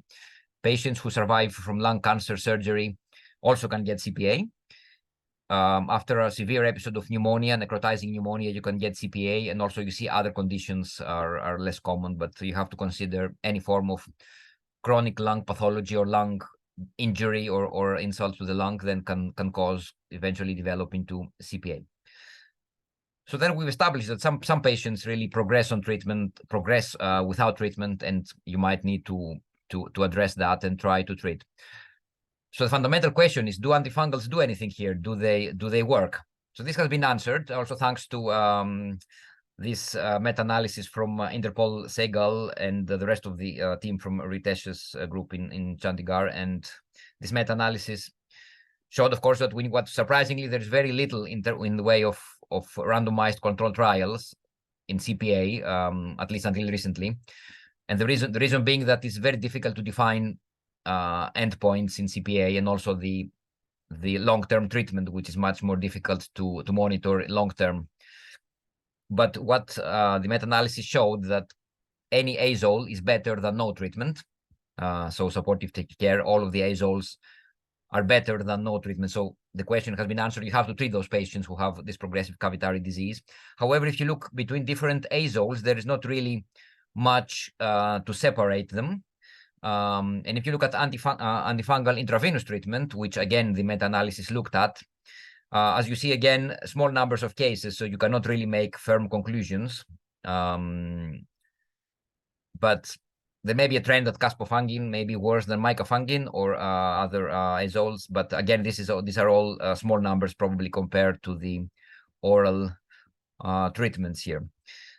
Patients who survive from lung cancer surgery also can get CPA. After a severe episode of pneumonia, necrotizing pneumonia, you can get CPA, and also you see other conditions are less common, but you have to consider any form of chronic lung pathology or lung injury or insult to the lung then can cause eventually develop into CPA. So then we've established that some patients really progress on treatment, without treatment, and you might need to address that and try to treat. So the fundamental question is, do antifungals do anything here? Do they work? So this has been answered also thanks to this meta-analysis from Interpol Segal and the rest of the team from Ritesh's group in Chandigarh. And this meta-analysis showed, of course, that what surprisingly there's very little in the way of randomized controlled trials in CPA, at least until recently. And the reason being that it's very difficult to define endpoints in CPA, and also the long-term treatment, which is much more difficult to monitor long-term. But what the meta-analysis showed that any azole is better than no treatment. So supportive care, all of the azoles are better than no treatment. So the question has been answered. You have to treat those patients who have this progressive cavitary disease. However, if you look between different azoles, there is not really much to separate them. And if you look at antifungal intravenous treatment, which again the meta-analysis looked at, as you see, again, small numbers of cases, so you cannot really make firm conclusions. But there may be a trend that caspofungin may be worse than micafungin or other azoles. But again, these are all small numbers probably compared to the oral treatments here.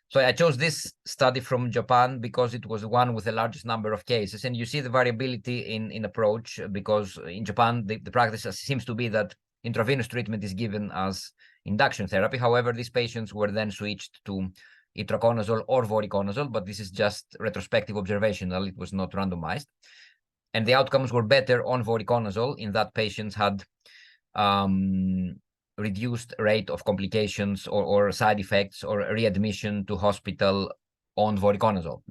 So I chose this study from Japan because it was the one with the largest number of cases. And you see the variability in approach, because in Japan, the practice seems to be that intravenous treatment is given as induction therapy. However, these patients were then switched to itraconazole or voriconazole, but this is just retrospective observational. It was not randomized. And the outcomes were better on voriconazole in that patients had reduced rate of complications or side effects or readmission to hospital on voriconazole.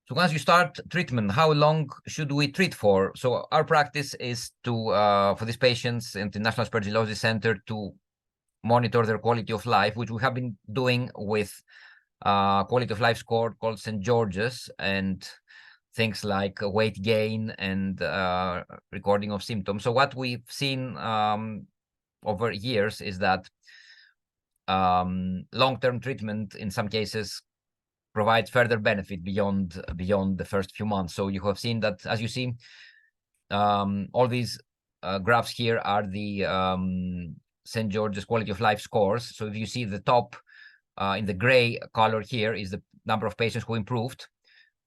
So once you start treatment, how long should we treat for? So our practice is to, for these patients in the National Aspergillosis Centre, to monitor their quality of life, which we have been doing with quality of life score called St. George's, and things like weight gain and recording of symptoms. So what we've seen over years is that long-term treatment in some cases provides further benefit beyond the first few months. So you have seen that, as you see, all these graphs here are the St. George's quality of life scores. So if you see the top in the gray color here is the number of patients who improved.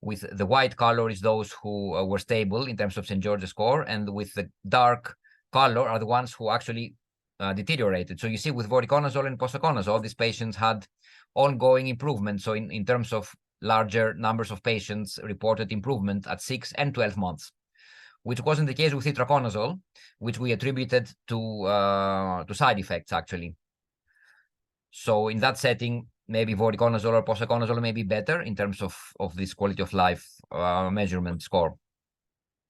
With the white color is those who were stable in terms of St. George's score, and with the dark color are the ones who actually deteriorated. So you see with voriconazole and posaconazole, these patients had ongoing improvement. So in terms of larger numbers of patients reported improvement at 6 and 12 months, which wasn't the case with itraconazole, which we attributed to side effects actually. So in that setting, maybe voriconazole or posaconazole may be better in terms of this quality of life measurement score.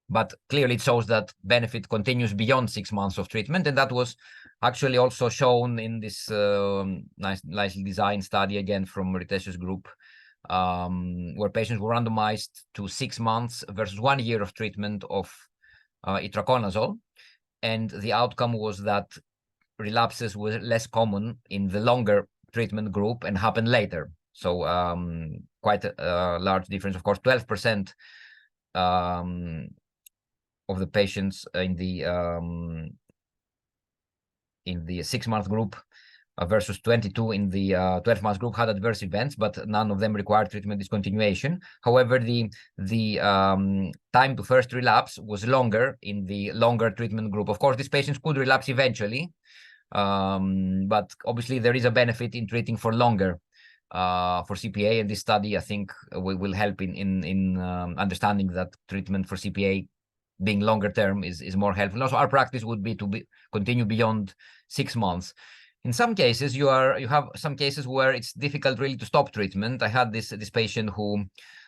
But clearly it shows that benefit continues beyond 6 months of treatment. And that was actually also shown in this nicely designed study, again, from Ritesh's group, where patients were randomized to 6 months versus 1 year of treatment of itraconazole. And the outcome was that relapses were less common in the longer treatment group and happened later. So quite a large difference. Of course, 12% of the patients in the 6-month group versus 22 in the 12-month group had adverse events, but none of them required treatment discontinuation. However, the time to first relapse was longer in the longer treatment group. Of course, these patients could relapse eventually, but obviously there is a benefit in treating for longer for CPA, and this study, I think, will help in understanding that treatment for CPA being longer term is more helpful. Also, our practice would be to continue beyond 6 months. In some cases, you have some cases where it's difficult really to stop treatment. I had this patient who,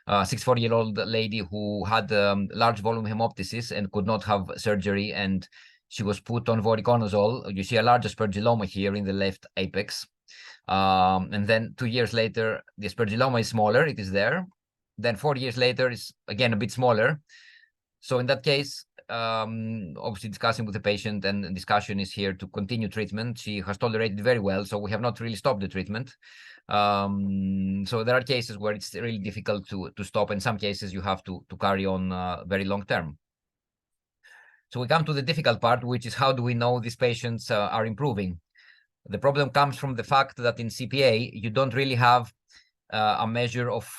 64-year-old lady who had large volume hemoptysis and could not have surgery, and she was put on voriconazole. You see a large aspergilloma here in the left apex. And then 2 years later, the aspergilloma is smaller, it is there. Then 4 years later, it's again a bit smaller. So in that case, obviously discussing with the patient, and discussion is here to continue treatment. She has tolerated very well, so we have not really stopped the treatment. So there are cases where it's really difficult to stop. In some cases, you have to carry on very long term. So we come to the difficult part, which is how do we know these patients are improving? The problem comes from the fact that in CPA, you don't really have a measure of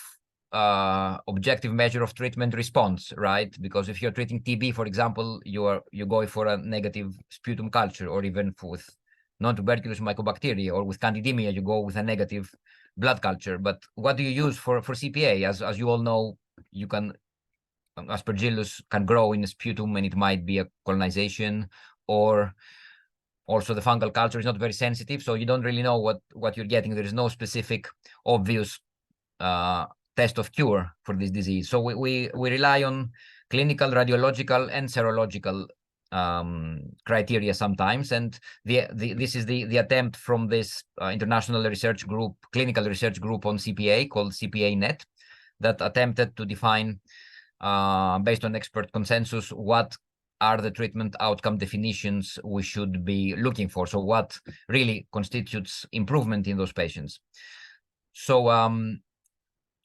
objective measure of treatment response, right? Because if you're treating TB, for example, you go for a negative sputum culture, or even with non-tuberculous mycobacteria, or with candidemia, you go with a negative blood culture. But what do you use for CPA? As you all know, you can Aspergillus can grow in the sputum, and it might be a colonization, or also the fungal culture is not very sensitive, so you don't really know what you're getting. There is no specific obvious test of cure for this disease. So we rely on clinical, radiological, and serological criteria sometimes. And this is the attempt from this international research group, clinical research group on CPA called CPA-NET, that attempted to define, based on expert consensus, what are the treatment outcome definitions we should be looking for. So what really constitutes improvement in those patients. So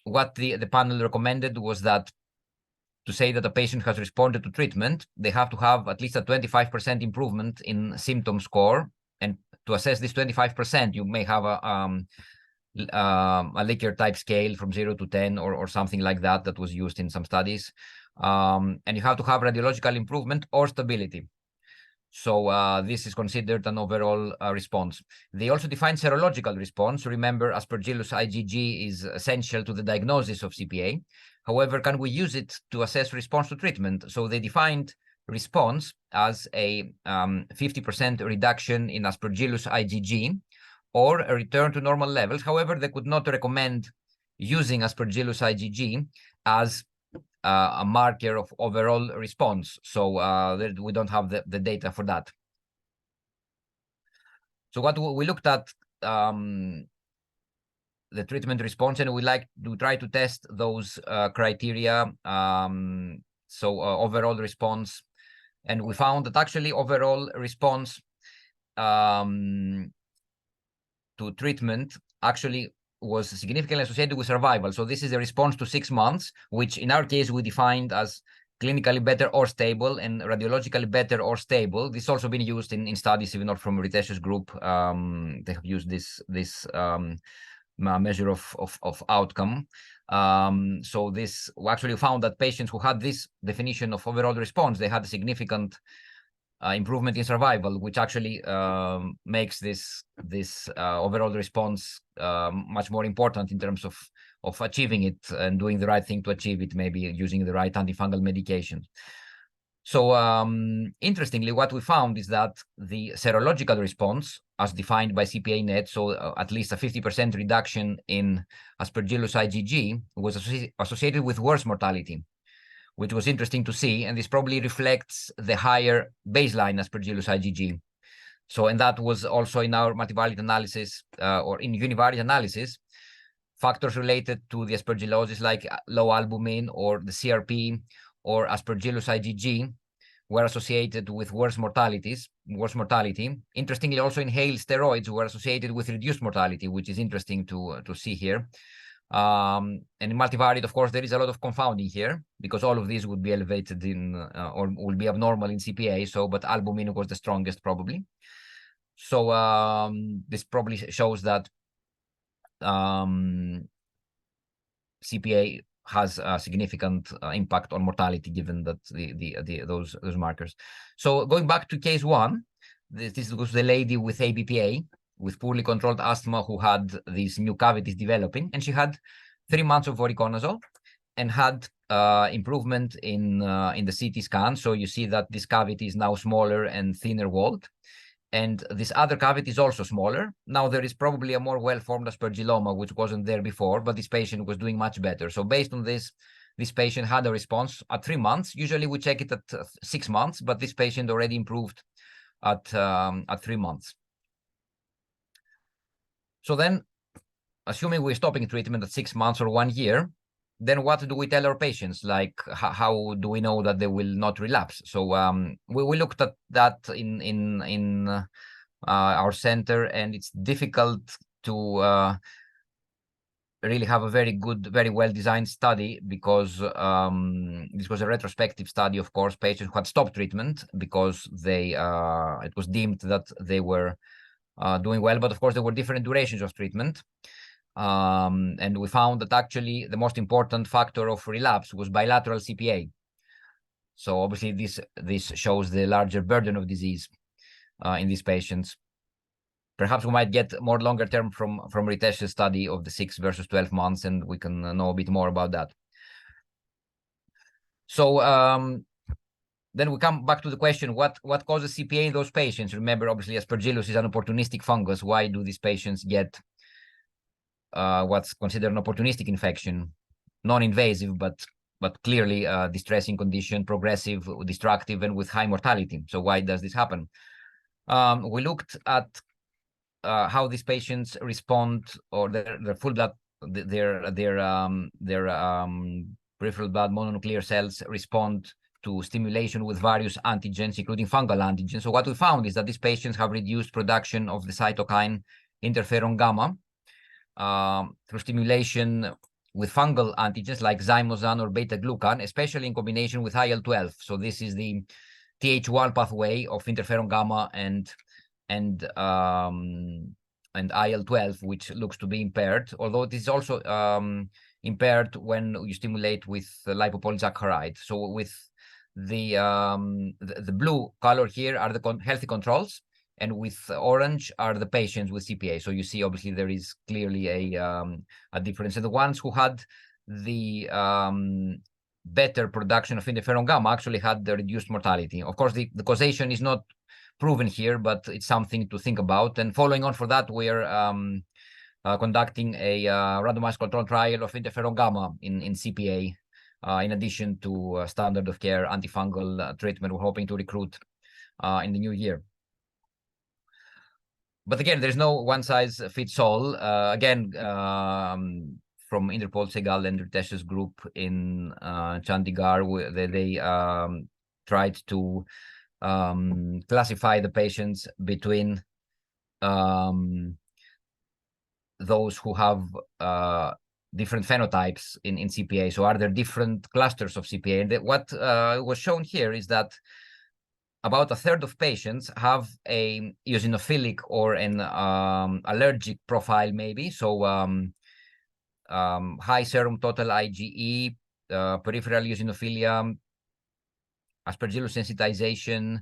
what the panel recommended was that to say that a patient has responded to treatment, they have to have at least a 25% improvement in symptom score. And to assess this 25%, you may have a Likert type scale from 0 to 10 or something like that was used in some studies. And you have to have radiological improvement or stability. So this is considered an overall response. They also define serological response. Remember, Aspergillus IgG is essential to the diagnosis of CPA. However, can we use it to assess response to treatment? So they defined response as a 50% reduction in Aspergillus IgG, or a return to normal levels. However, they could not recommend using Aspergillus IgG as a marker of overall response. So we don't have the data for that. So what we looked at, the treatment response, and we like to try to test those criteria. Overall response, and we found that actually overall response to treatment actually was significantly associated with survival. So this is a response to 6 months, which in our case we defined as clinically better or stable, and radiologically better or stable. This has also been used in studies, even from Ritesh's group. They have used this measure of outcome. So this, we actually found that patients who had this definition of overall response, they had a significant improvement in survival, which actually makes this overall response much more important in terms of achieving it and doing the right thing to achieve it, maybe using the right antifungal medication. So interestingly, what we found is that the serological response, as defined by CPA-NET, so at least a 50% reduction in Aspergillus IgG, was associated with worse mortality, which was interesting to see, and this probably reflects the higher baseline Aspergillus IgG. So, and that was also in our multivariate analysis or in univariate analysis, factors related to the aspergillosis like low albumin or the CRP or Aspergillus IgG were associated with worse mortality. Interestingly, also inhaled steroids were associated with reduced mortality, which is interesting to see here. And in multivariate, of course, there is a lot of confounding here because all of these would be elevated in or will be abnormal in CPA. So, but albumin was the strongest probably. So this probably shows that CPA has a significant impact on mortality, given that those markers. So going back to case 1, this was the lady with ABPA, with poorly controlled asthma, who had these new cavities developing, and she had 3 months of voriconazole and had improvement in the CT scan. So you see that this cavity is now smaller and thinner walled, and this other cavity is also smaller. Now there is probably a more well-formed aspergilloma, which wasn't there before, but this patient was doing much better. So based on this patient had a response at 3 months. Usually we check it at 6 months, but this patient already improved at 3 months. So then, assuming we're stopping treatment at 6 months or 1 year, then what do we tell our patients? Like, how do we know that they will not relapse? So we looked at that in our center, and it's difficult to really have a very good, very well-designed study, because this was a retrospective study. Of course, patients who had stopped treatment because they it was deemed that they were doing well, but of course there were different durations of treatment. And we found that actually the most important factor of relapse was bilateral CPA. So obviously this shows the larger burden of disease in these patients. Perhaps we might get more longer term from Ritesh's study of the 6 versus 12 months, and we can know a bit more about that. So then we come back to the question, what causes CPA in those patients? Remember, obviously, Aspergillus is an opportunistic fungus. Why do these patients get what's considered an opportunistic infection? Non-invasive, but clearly distressing condition, progressive, destructive, and with high mortality. So why does this happen? We looked at how these patients respond, or their full blood, their peripheral blood mononuclear cells respond to stimulation with various antigens, including fungal antigens. So what we found is that these patients have reduced production of the cytokine interferon gamma through stimulation with fungal antigens like zymosan or beta-glucan, especially in combination with IL-12. So this is the Th1 pathway of interferon gamma and IL-12, which looks to be impaired, although it is also impaired when you stimulate with lipopolysaccharide. So with the blue color here are the healthy controls, and with orange are the patients with CPA. So you see, obviously, there is clearly a difference. And the ones who had the better production of interferon gamma actually had the reduced mortality. Of course, the causation is not proven here, but it's something to think about. And following on for that, we're conducting a randomized control trial of interferon gamma in CPA, in addition to standard of care antifungal treatment we're hoping to recruit in the new year. But again, there's no one size fits all. Again, from Inderpol, Segal, and Ritesh's group in Chandigarh, they tried to classify the patients between those who have different phenotypes in CPA. So are there different clusters of CPA? And what was shown here is that about a third of patients have a eosinophilic or an allergic profile, maybe. So high serum total IgE, peripheral eosinophilia, Aspergillus sensitization,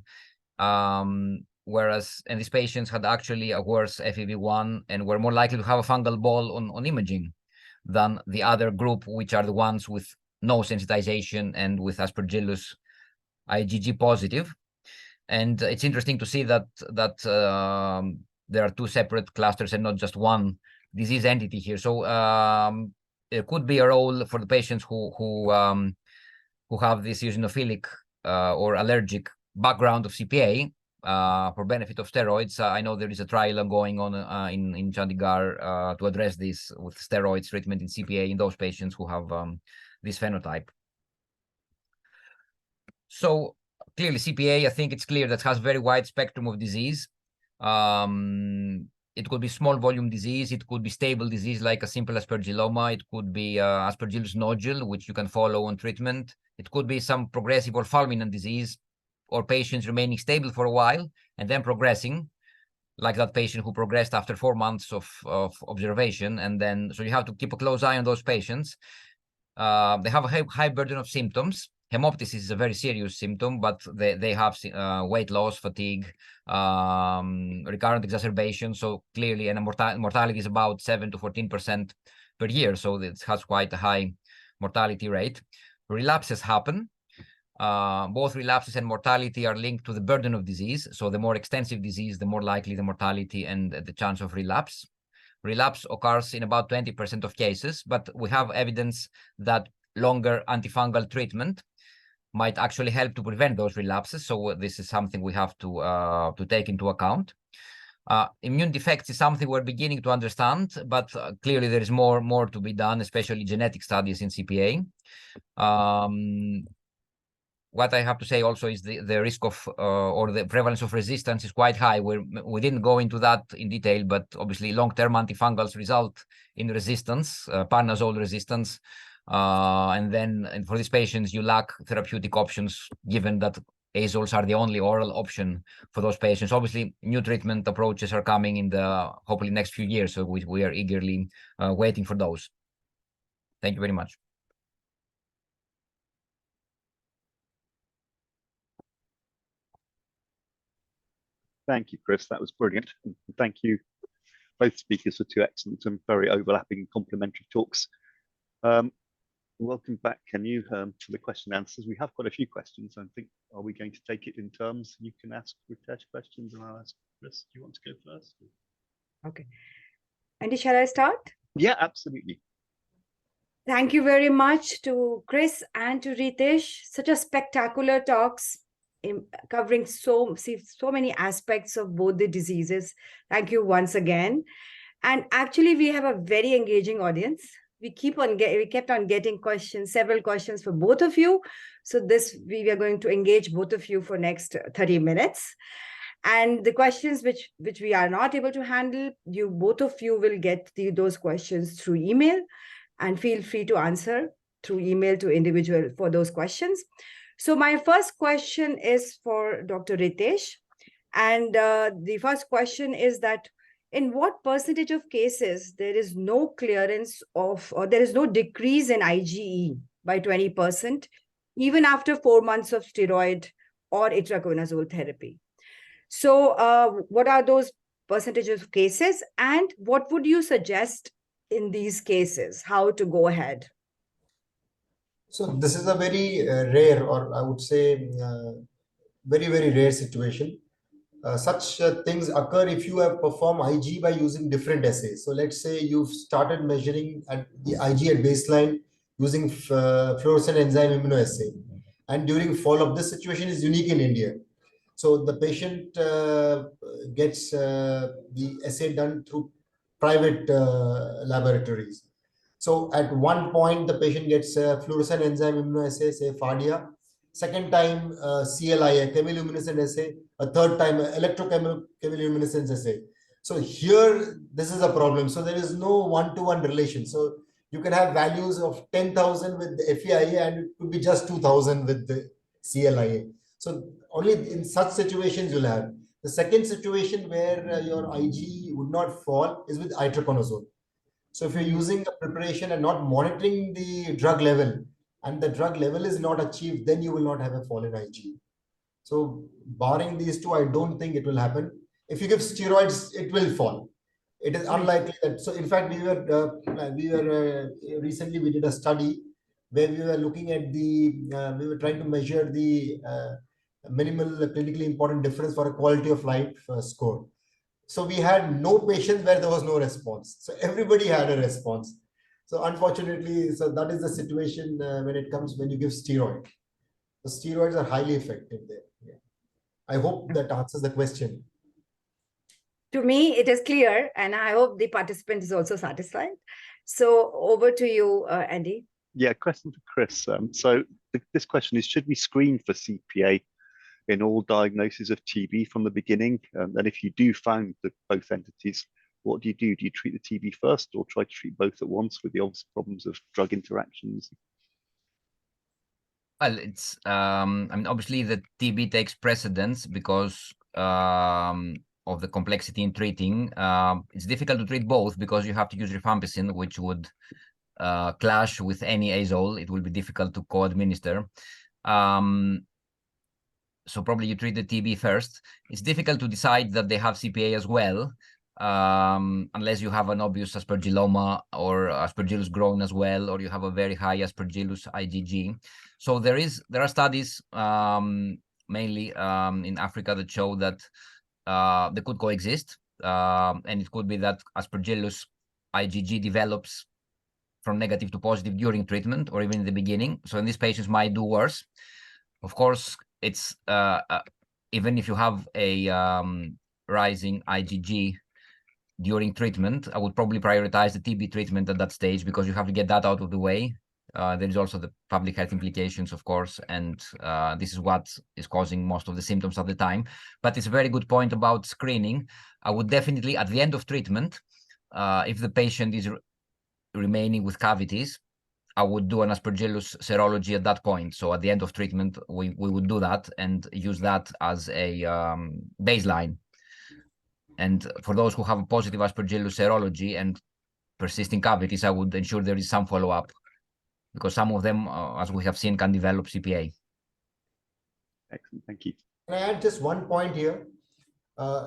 whereas, and these patients had actually a worse FEV1 and were more likely to have a fungal ball on imaging than the other group, which are the ones with no sensitization and with Aspergillus IgG positive. And it's interesting to see that there are two separate clusters and not just one disease entity here. So there could be a role for the patients who have this eosinophilic or allergic background of CPA for benefit of steroids. I know there is a trial going on in Chandigarh to address this with steroids treatment in CPA in those patients who have this phenotype. So clearly CPA, I think it's clear that has very wide spectrum of disease. It could be small volume disease. It could be stable disease like a simple aspergilloma. It could be Aspergillus nodule, which you can follow on treatment. It could be some progressive or fulminant disease, or patients remaining stable for a while and then progressing, like that patient who progressed after 4 months of observation. And then, so you have to keep a close eye on those patients. They have a high burden of symptoms. Hemoptysis is a very serious symptom, but they have weight loss, fatigue, recurrent exacerbation. So clearly, and mortality is about 7 to 14% per year. So it has quite a high mortality rate. Relapses happen. Both relapses and mortality are linked to the burden of disease. So the more extensive disease, the more likely the mortality and the chance of relapse. Relapse occurs in about 20% of cases, but we have evidence that longer antifungal treatment might actually help to prevent those relapses. So this is something we have to take into account. Immune defects is something we're beginning to understand, but clearly there is more to be done, especially genetic studies in CPA. What I have to say also is the risk of or the prevalence of resistance is quite high. We didn't go into that in detail, but obviously long-term antifungals result in resistance, parnazole resistance. And for these patients, you lack therapeutic options, given that azoles are the only oral option for those patients. Obviously, new treatment approaches are coming in the hopefully next few years, so we are eagerly waiting for those. Thank you very much. Thank you, Chris. That was brilliant. And thank you, both speakers, for two excellent and very overlapping and complementary talks. Welcome back, can you, to the question and answers. We have got a few questions. I think, are we going to take it in terms? You can ask Ritesh questions and I'll ask Chris. Do you want to go first? Okay. Andy, shall I start? Yeah, absolutely. Thank you very much to Chris and to Ritesh. Such a spectacular talks covering so many aspects of both the diseases. Thank you once again. And actually, we have a very engaging audience. We kept on getting questions, several questions for both of you. So we are going to engage both of you for next 30 minutes. And the questions which we are not able to handle, both of you will get those questions through email, and feel free to answer through email to individual for those questions. So my first question is for Dr. Ritesh. And the first question is that, in what percentage of cases there is no clearance of, or there is no decrease in IgE by 20%, even after 4 months of steroid or itraconazole therapy? So what are those percentages of cases, and what would you suggest in these cases, how to go ahead? So this is a very rare, or I would say very, very rare situation. Such things occur if you have performed IG by using different assays. So let's say you've started measuring at the IG at baseline using fluorescent enzyme immunoassay, and during follow-up, this situation is unique in India. So the patient gets the assay done through private laboratories. So at one point, the patient gets fluorescent enzyme immunoassay, say FADIA. Second time, CLIA, chemiluminescent assay. A third time, electrochemiluminescence assay. So here, this is a problem. So there is no one-to-one relation. So you can have values of 10,000 with the FEIA, and it could be just 2,000 with the CLIA. So only in such situations you'll have. The second situation where your IG would not fall is with itraconazole. So if you're using a preparation and not monitoring the drug level, and the drug level is not achieved, then you will not have a fall in IG. So barring these two, I don't think it will happen. If you give steroids, it will fall. It is unlikely that. So in fact, recently we did a study where we were looking at we were trying to measure the minimal clinically important difference for a quality of life score. So we had no patients where there was no response. So everybody had a response. So unfortunately, so that is the situation when you give steroid. The steroids are highly effective there. Yeah. I hope that answers the question. To me, it is clear, and I hope the participant is also satisfied. So over to you, Andy. Yeah, question for Chris. So this question is, should we screen for CPA in all diagnoses of TB from the beginning? And if you do find that both entities, what do you do? Do you treat the TB first, or try to treat both at once with the obvious problems of drug interactions? Well, it's I mean, obviously the TB takes precedence because of the complexity in treating. It's difficult to treat both because you have to use rifampicin, which would clash with any azole. It will be difficult to co-administer. So probably you treat the TB first. It's difficult to decide that they have CPA as well, unless you have an obvious aspergilloma or aspergillus grown as well, or you have a very high aspergillus IgG. So there are studies mainly in Africa that show that they could coexist, and it could be that aspergillus IgG develops from negative to positive during treatment or even in the beginning. So in these patients might do worse. Of course, it's even if you have a rising IgG during treatment, I would probably prioritize the TB treatment at that stage, because you have to get that out of the way. There is also the public health implications, of course, and this is what is causing most of the symptoms at the time. But it's a very good point about screening. I would definitely, at the end of treatment, if the patient is remaining with cavities, I would do an Aspergillus serology at that point. So at the end of treatment, we would do that and use that as a baseline. And for those who have a positive Aspergillus serology and persisting cavities, I would ensure there is some follow-up, because some of them, as we have seen, can develop CPA. Excellent, thank you. Can I add just one point here?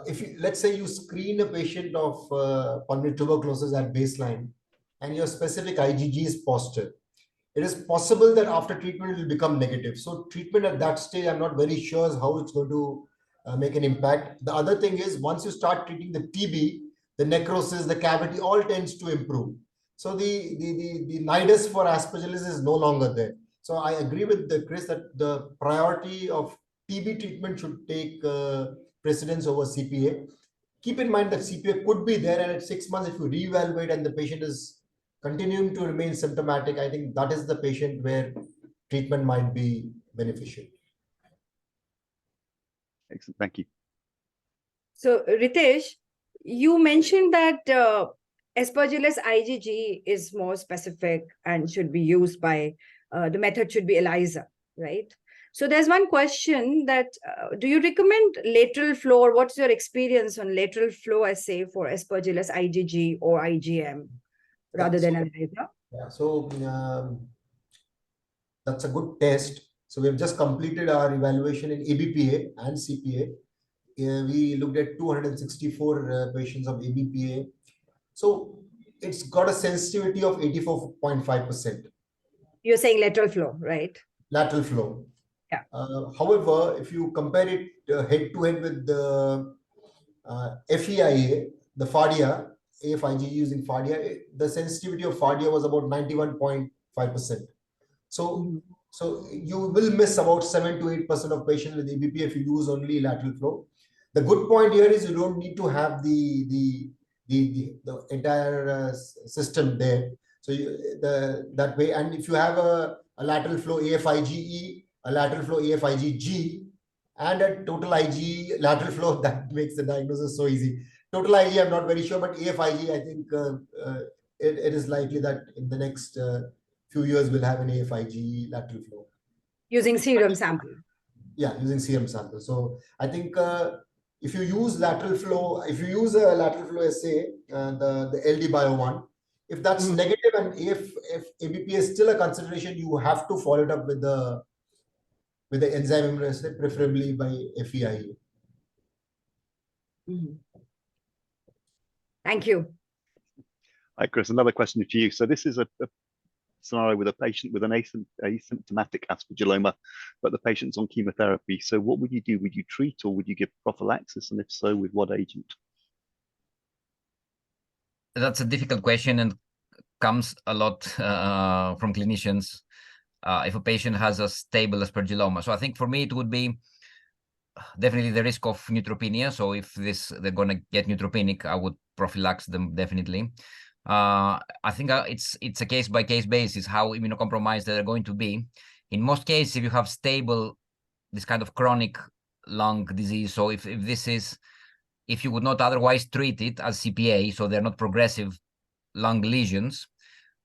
If you, let's say you screen a patient of pulmonary tuberculosis at baseline and your specific IgG is positive, it is possible that after treatment it will become negative. So treatment at that stage, I'm not very sure how it's going to make an impact. The other thing is, once you start treating the TB, the necrosis, the cavity, all tends to improve. So the nidus for Aspergillus is no longer there. So I agree with Chris that the priority of TB treatment should take precedence over CPA. Keep in mind that CPA could be there, and at 6 months, if you reevaluate and the patient is continuing to remain symptomatic, I think that is the patient where treatment might be beneficial. Excellent, thank you. So, Ritesh, you mentioned that Aspergillus IgG is more specific and should be used by, the method should be ELISA, right? So there's one question that, do you recommend lateral flow, or what's your experience on lateral flow assay for Aspergillus IgG or IgM rather than ELISA? Yeah, so that's a good test. So we've just completed our evaluation in ABPA and CPA. We looked at 264 patients of ABPA. So it's got a sensitivity of 84.5%. You're saying lateral flow, right? Lateral flow. Yeah. However, if you compare it head to head with the FEIA, the FARDIA, AFIG using FARDIA, the sensitivity of FARDIA was about 91.5%. So, so you will miss about 7 to 8% of patients with ABP if you use only lateral flow. The good point here is you don't need to have the entire system there. So that way, and if you have a lateral flow AFIGE, a lateral flow AFIGG, and a total IG lateral flow, that makes the diagnosis so easy. Total IG, I'm not very sure, but AFIG, I think it is likely that in the next few years we'll have an AFIG lateral flow. Using serum sample. Yeah, using serum sample. So I think if you use lateral flow, if you use a lateral flow assay, the LD Bio one, if that's negative and if ABP is still a consideration, you have to follow it up with the enzyme immunoassay, preferably by FEIA. Thank you. Hi, Chris, another question for you. So this is a scenario with a patient with an asymptomatic aspergilloma, but the patient's on chemotherapy. So what would you do? Would you treat, or would you give prophylaxis? And if so, with what agent? That's a difficult question and comes a lot from clinicians if a patient has a stable aspergilloma. So I think for me, it would be definitely the risk of neutropenia. So if they're going to get neutropenic, I would prophylax them definitely. I think it's a case-by-case basis how immunocompromised they're going to be. In most cases, if you have stable, this kind of chronic lung disease, so if you would not otherwise treat it as CPA, so they're not progressive lung lesions,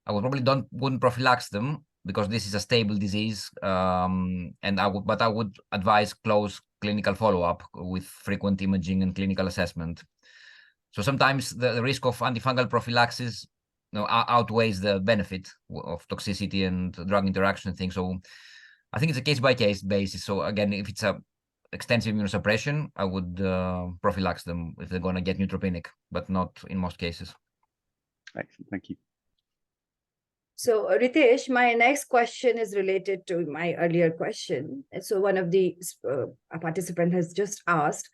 I would probably wouldn't prophylax them, because this is a stable disease, and I would advise close clinical follow-up with frequent imaging and clinical assessment. So sometimes the risk of antifungal prophylaxis, outweighs the benefit of toxicity and drug interaction thing. So I think it's a case-by-case basis. So again, if it's a extensive immunosuppression, I would prophylax them if they're going to get neutropenic, but not in most cases. Excellent, thank you. So, Ritesh, my next question is related to my earlier question. And so one of the participant has just asked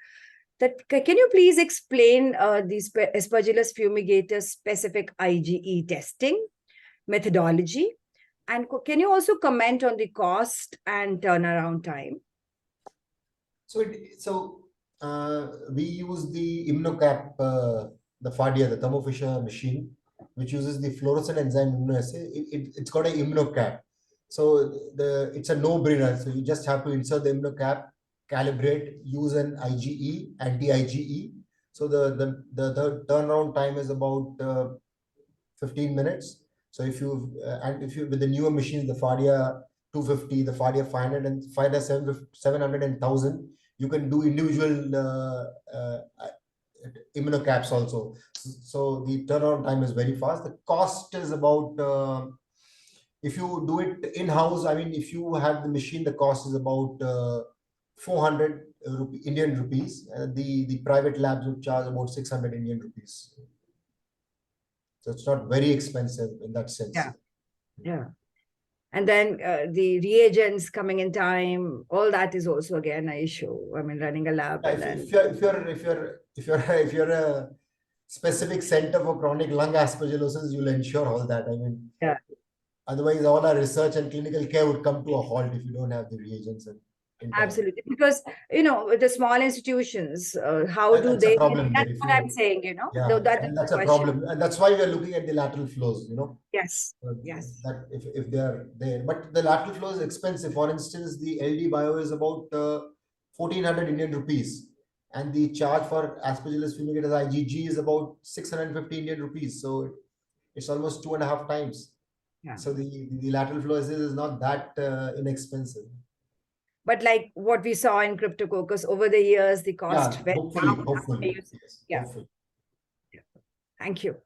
that, can you please explain the Aspergillus fumigator specific IgE testing methodology? And can you also comment on the cost and turnaround time? So We use the ImmunoCap, the FADIA, the Thermo Fisher machine, which uses the fluorescent enzyme immunoassay. It's got an ImmunoCap. So it's a no-brainer. So you just have to insert the ImmunoCap, calibrate, use an IgE, anti-IgE. So the turnaround time is about 15 minutes. So if you with the newer machines, the FADIA 250, the FADIA 500 and FADIA 700 and 1000, you can do individual immunocaps also. So the turnaround time is very fast. The cost is about, if you do it in-house, I mean, if you have the machine, the cost is about 400 Indian rupees. The private labs would charge about 600 Indian rupees. So it's not very expensive in that sense. Yeah. Yeah. And then the reagents coming in time, all that is also again an issue. I mean, running a lab. Yeah, and then... if you're a specific center for chronic lung aspergillosis, you'll ensure all that. I mean, yeah. Otherwise, all our research and clinical care would come to a halt if you don't have the reagents. Absolutely, because with the small institutions, how do that's they? A problem that's what I'm saying. Yeah, that's a problem, and that's why we are looking at the lateral flows. Yes. Yes. That if they are there, but the lateral flow is expensive. For instance, the LD bio is about 1,400 Indian rupees, and the charge for Aspergillus fumigatus IgG is about 650 Indian rupees. So it's almost 2.5 times. Yeah. So the lateral flow is not that inexpensive. But like what we saw in Cryptococcus over the years, the cost. Yeah, hopefully. Yes, yeah. Hopefully. Yeah. Thank you.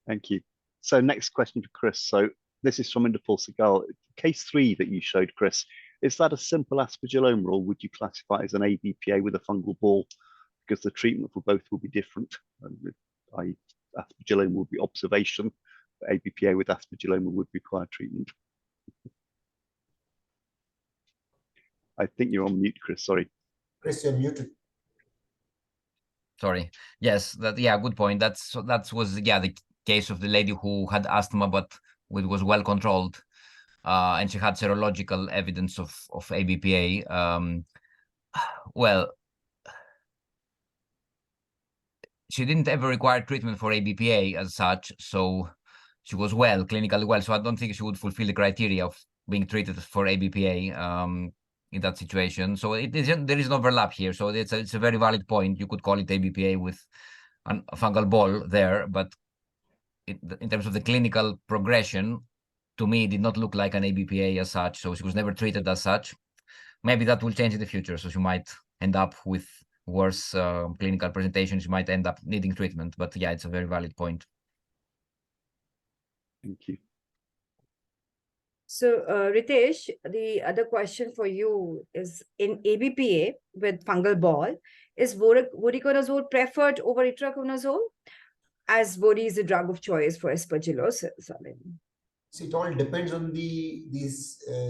Thank you. So next question for Chris. So this is from Ritesh Agarwal. Case 3 that you showed, Chris, is that a simple aspergilloma, or would you classify it as an ABPA with a fungal ball? Because the treatment for both will be different. Aspergilloma would be observation, but ABPA with aspergilloma would require treatment. I think you're on mute, Chris. Sorry. Chris, you're muted. Sorry. Yes, good point. That was the case of the lady who had asthma, but it was well controlled, and she had serological evidence of ABPA. Well, she didn't ever require treatment for ABPA as such, so she was clinically well. So I don't think she would fulfill the criteria of being treated for ABPA in that situation. So there is an overlap here. So it's a very valid point. You could call it ABPA with a fungal ball there, but in terms of the clinical progression, to me, it did not look like an ABPA as such. So she was never treated as such. Maybe that will change in the future. So she might end up with worse clinical presentation. She might end up needing treatment. But yeah, it's a very valid point. Thank you. So, Ritesh, the other question for you is, in ABPA with fungal ball, is voriconazole preferred over itraconazole, as vori is the drug of choice for aspergillosis? I mean, see, it all depends on the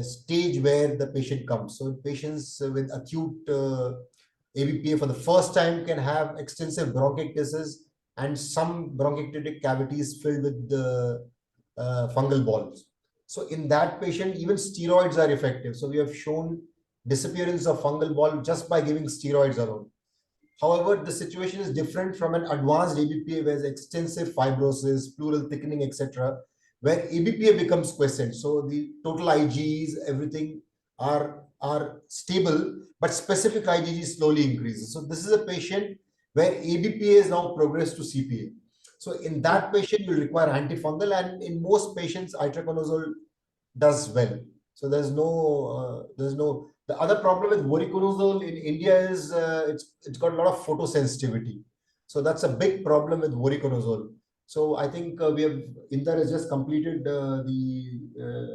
stage where the patient comes. So patients with acute ABPA for the first time can have extensive bronchiectasis and some bronchiectatic cavities filled with the fungal balls. So in that patient, even steroids are effective. So we have shown disappearance of fungal ball just by giving steroids alone. However, the situation is different from an advanced ABPA where there's extensive fibrosis, pleural thickening, etc., where ABPA becomes quiescent. So the total IgEs, everything are stable, but specific IgG slowly increases. So this is a patient where ABPA is now progressed to CPA. So in that patient, you require antifungal, and in most patients, itraconazole does well. So there's no. The other problem with voriconazole in India is it's got a lot of photosensitivity. So that's a big problem with voriconazole. So I think Inder has just completed the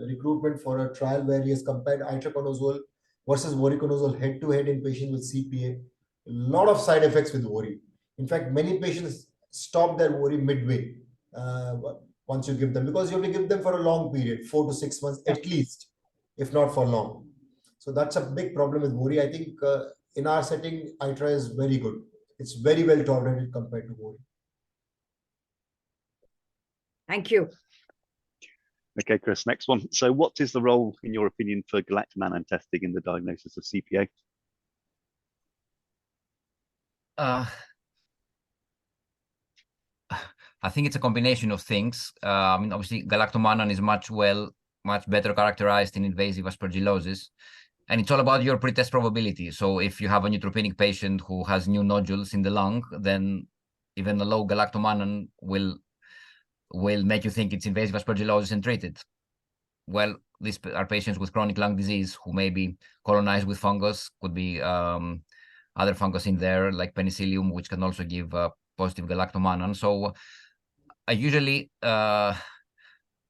recruitment for a trial where he has compared itraconazole versus voriconazole head-to-head in patients with CPA. A lot of side effects with vori. In fact, many patients stop their vori midway once you give them, because you have to give them for a long period, 4 to 6 months at least, if not for long. So that's a big problem with vori. I think in our setting, itra is very good. It's very well tolerated compared to vori. Thank you. Okay, Chris, next one. So what is the role, in your opinion, for galactomannan testing in the diagnosis of CPA? I think it's a combination of things. I mean, obviously, galactomannan is much better characterized in invasive aspergillosis. And it's all about your pretest probability. So if you have a neutropenic patient who has new nodules in the lung, then even a low galactomannan will make you think it's invasive aspergillosis and treat it. Well, these are patients with chronic lung disease who may be colonized with fungus, could be other fungus in there like penicillium, which can also give positive galactomannan. So I usually I'm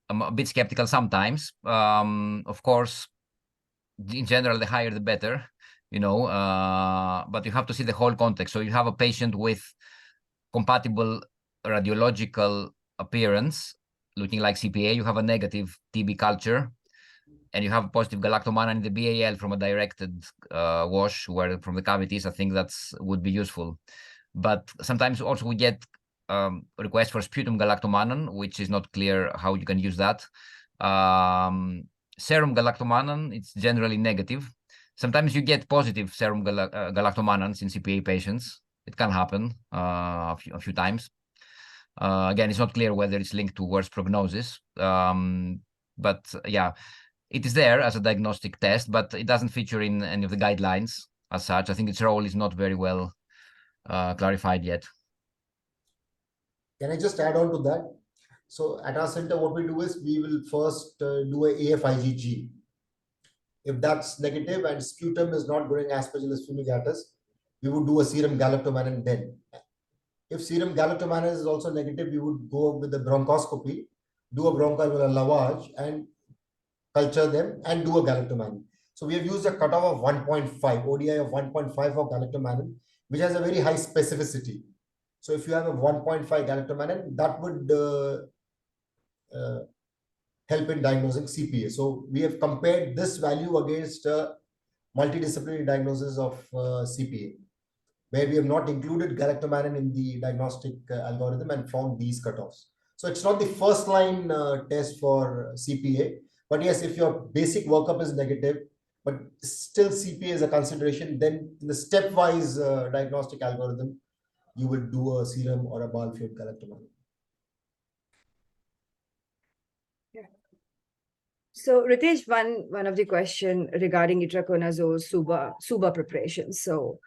a bit skeptical sometimes. Of course, in general, the higher the better, but you have to see the whole context. So you have a patient with compatible radiological appearance, looking like CPA, you have a negative TB culture, and you have positive galactomannan in the BAL from a directed wash from the cavities. I think would be useful. But sometimes also we get requests for sputum galactomannan, which is not clear how you can use that. Serum galactomannan, it's generally negative. Sometimes you get positive serum galactomannans in CPA patients. It can happen a few times. Again, it's not clear whether it's linked to worse prognosis. But yeah, it is there as a diagnostic test, but it doesn't feature in any of the guidelines as such. I think its role is not very well clarified yet. Can I just add on to that? So at our center, what we do is we will first do a AF-IgG. If that's negative and sputum is not growing Aspergillus fumigatus, we would do a serum galactomannan then. If serum galactomannan is also negative, we would go with the bronchoscopy, do a bronchoalveolar lavage and culture them and do a galactomannan. So we have used a cutoff of 1.5, ODI of 1.5 for galactomannan, which has a very high specificity. So if you have a 1.5 galactomannan, that would help in diagnosing CPA. So we have compared this value against multidisciplinary diagnosis of CPA, where we have not included galactomannan in the diagnostic algorithm and found these cutoffs. So it's not the first line test for CPA, but yes, if your basic workup is negative, but still CPA is a consideration, then in the stepwise diagnostic algorithm, you will do a serum or a bowel fluid galactomannan. So Ritesh, one of the question regarding itraconazole SUBA preparation. So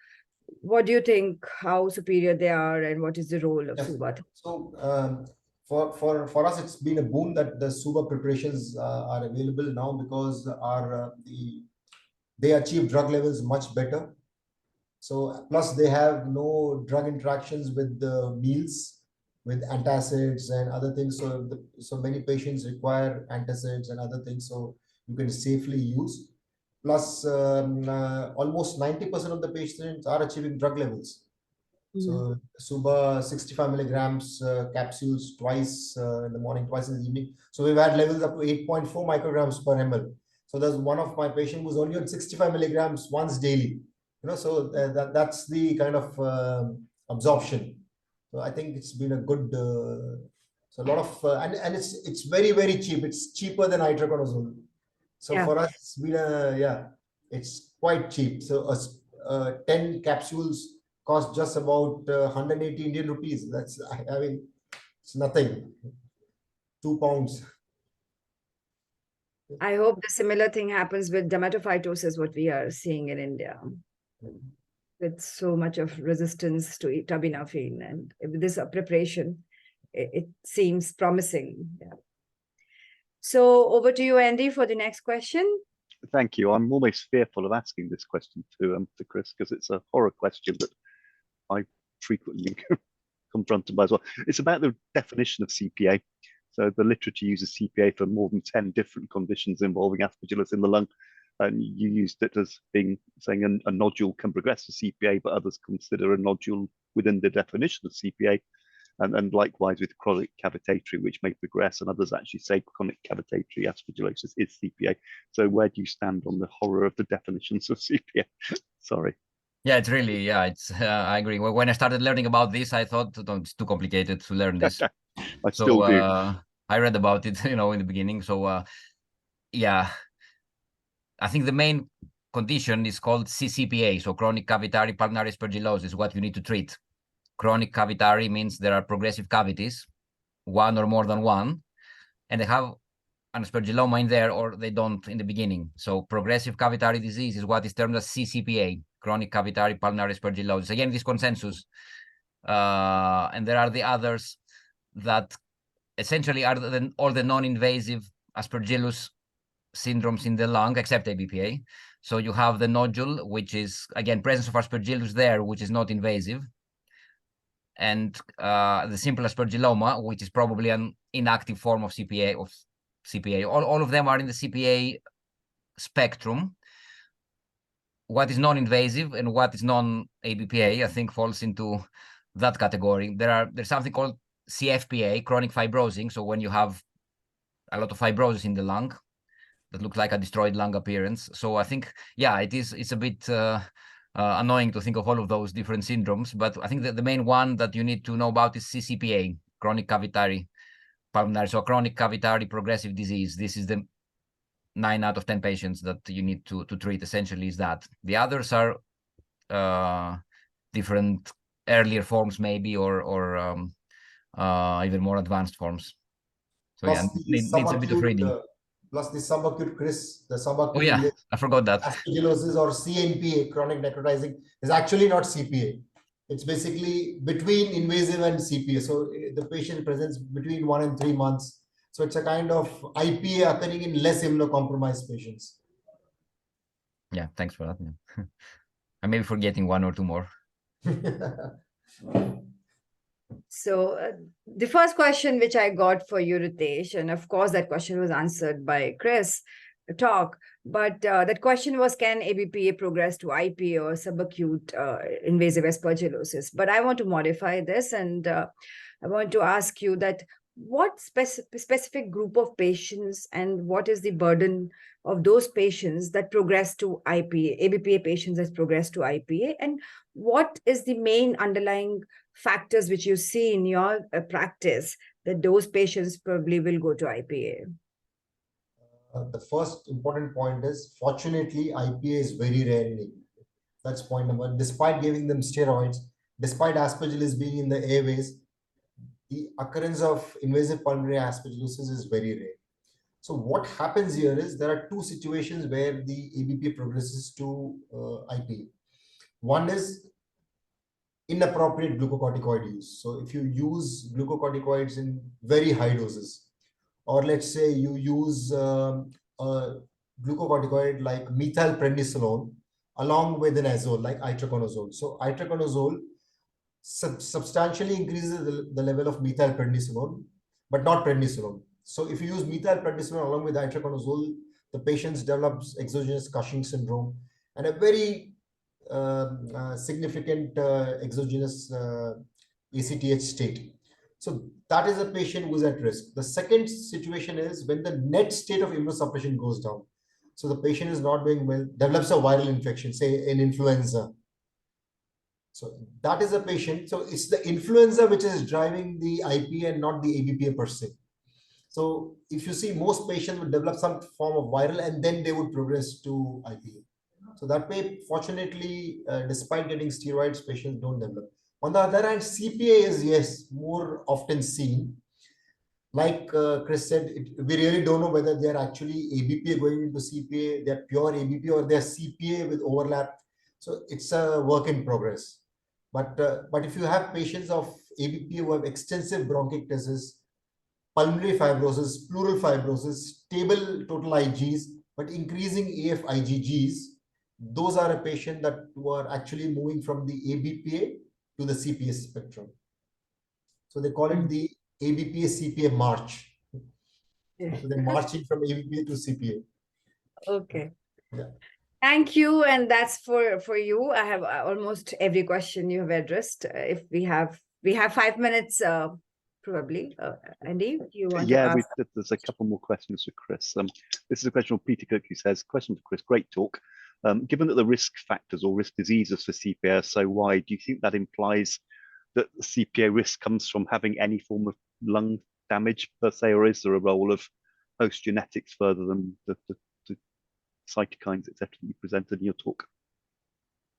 what do you think, how superior they are and what is the role of SUBA? So for us, it's been a boon that the SUBA preparations are available now because they achieve drug levels much better. So plus they have no drug interactions with the meals, with antacids and other things. So many patients require antacids and other things. So you can safely use. Plus almost 90% of the patients are achieving drug levels. So SUBA 65 milligrams capsules twice in the morning, twice in the evening. So we've had levels up to 8.4 micrograms per ml. So there's one of my patients who's only on 65 milligrams once daily. So that's the kind of absorption. So I think it's been a good. So a lot of and it's very, very cheap. It's cheaper than itraconazole. So for us, it's been it's quite cheap. So 10 capsules cost just about 180 Indian rupees. That's, I mean, it's nothing. 2 pounds. I hope the similar thing happens with dermatophytosis, what we are seeing in India, with so much of resistance to terbinafine, and with this preparation, it seems promising. Yeah. So over to you, Andy, for the next question. Thank you. I'm almost fearful of asking this question to Chris, because it's a horror question that I frequently confronted by as well. It's about the definition of CPA. So the literature uses CPA for more than 10 different conditions involving Aspergillus in the lung. And you used it as saying a nodule can progress to CPA, but others consider a nodule within the definition of CPA. And likewise with chronic cavitatory, which may progress, and others actually say chronic cavitatory aspergillosis is CPA. So where do you stand on the horror of the definitions of CPA? Sorry. Yeah, it's really, I agree. When I started learning about this, I thought it's too complicated to learn this. I still do. I read about it, in the beginning. So yeah, I think the main condition is called CCPA, so chronic cavitary pulmonary aspergillosis, what you need to treat. Chronic cavitary means there are progressive cavities, one or more than one, and they have an aspergilloma in there, or they don't in the beginning. So progressive cavitary disease is what is termed as CCPA, chronic cavitary pulmonary aspergillosis. Again, this consensus. And there are the others that essentially are all the non-invasive aspergillus syndromes in the lung, except ABPA. So you have the nodule, which is, again, presence of aspergillus there, which is not invasive. And the simple aspergilloma, which is probably an inactive form of CPA. All of them are in the CPA spectrum. What is non-invasive and what is non-ABPA, I think, falls into that category. There's something called CFPA, chronic fibrosing. So when you have a lot of fibrosis in the lung, that looks like a destroyed lung appearance. So I think, yeah, it's a bit annoying to think of all of those different syndromes. But I think that the main one that you need to know about is CCPA, chronic cavitary pulmonary. So chronic cavitary progressive disease. This is the 9 out of 10 patients that you need to treat, essentially, is that. The others are different earlier forms, maybe, or even more advanced forms. So Plus yeah, needs a bit of subacute, reading. Plus the subacute, Chris, the subacute Oh yeah, I forgot that. aspergillosis, or CNPA, chronic necrotizing, is actually not CPA. It's basically between invasive and CPA. So the patient presents between 1 and 3 months. So it's a kind of IPA occurring in less immunocompromised patients. Yeah, thanks for that. Yeah. I may be forgetting 1 or 2 more. So the first question which I got for you, Ritesh, and of course that question was answered by Chris talk, but that question was, can ABPA progress to IPA or subacute invasive aspergillosis? But I want to modify this, and I want to ask you that what specific group of patients and what is the burden of those patients that progress to IPA, ABPA patients that progress to IPA, and what is the main underlying factors which you see in your practice that those patients probably will go to IPA? The first important point is, fortunately, IPA is very rare in India. That's point number one. Despite giving them steroids, despite aspergillus being in the airways, the occurrence of invasive pulmonary aspergillosis is very rare. So what happens here is, there are 2 situations where the ABPA progresses to IPA. One is inappropriate glucocorticoid use. So if you use glucocorticoids in very high doses, or let's say you use a glucocorticoid like methylprednisolone along with an azole like itraconazole. So itraconazole substantially increases the level of methylprednisolone, but not prednisolone. So if you use methylprednisolone along with itraconazole, the patient develops exogenous Cushing syndrome and a very significant exogenous ACTH state. So that is a patient who is at risk. The second situation is when the net state of immunosuppression goes down. So the patient is not doing well, develops a viral infection, say an influenza. So that is a patient. So it's the influenza which is driving the IPA and not the ABPA per se. So if you see, most patients would develop some form of viral and then they would progress to IPA. So that way, fortunately, despite getting steroids, patients don't develop. On the other hand, CPA is, yes, more often seen. Like Chris said, we really don't know whether they're actually ABPA going into CPA, they're pure ABPA, or they're CPA with overlap. So it's a work in progress. But if you have patients of ABPA who have extensive bronchiectasis, pulmonary fibrosis, pleural fibrosis, stable total IGs, but increasing AF IgGs, those are a patient that were actually moving from the ABPA to the CPA spectrum. So they call it the ABPA CPA march. Yeah. So they're marching from ABPA to CPA. Okay. Yeah. Thank you. And that's for you. I have almost every question you have addressed. If we have 5 minutes, probably. Andy, do you want to ask? There's a couple more questions for Chris. This is a question from Peter Cook, who says, question for Chris, great talk. Given that the risk factors or risk diseases for CPA are so wide, do you think that implies that the CPA risk comes from having any form of lung damage per se, or is there a role of host genetics further than the cytokines, etc., that you presented in your talk?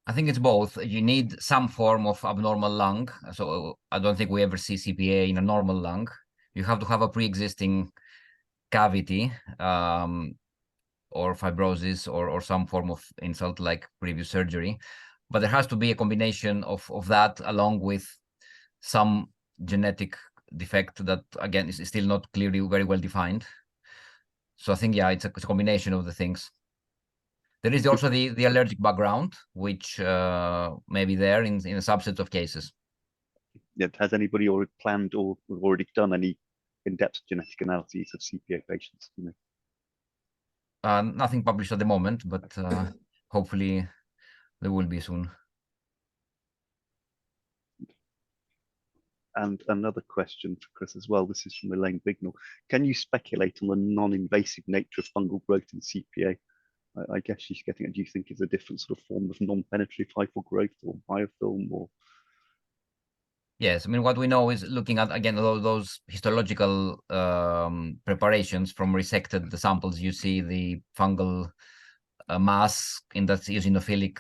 I think it's both. You need some form of abnormal lung. So I don't think we ever see CPA in a normal lung. You have to have a pre-existing cavity or fibrosis or some form of insult like previous surgery. But there has to be a combination of that along with some genetic defect that, again, is still not clearly very well defined. So I think, yeah, it's a combination of the things. There is also the allergic background, which may be there in a subset of cases. Yeah, has anybody already planned or already done any in-depth genetic analyses of CPA patients? You know? Nothing published at the moment, but hopefully there will be soon. And another question for Chris as well. This is from Elaine Bignell. Can you speculate on the non-invasive nature of fungal growth in CPA? I guess she's getting at, do you think it's a different sort of form of non-penetrative hyphal growth or biofilm or? Yes, I mean, what we know is looking at, again, those histological preparations from resected the samples, you see the fungal mass in that eosinophilic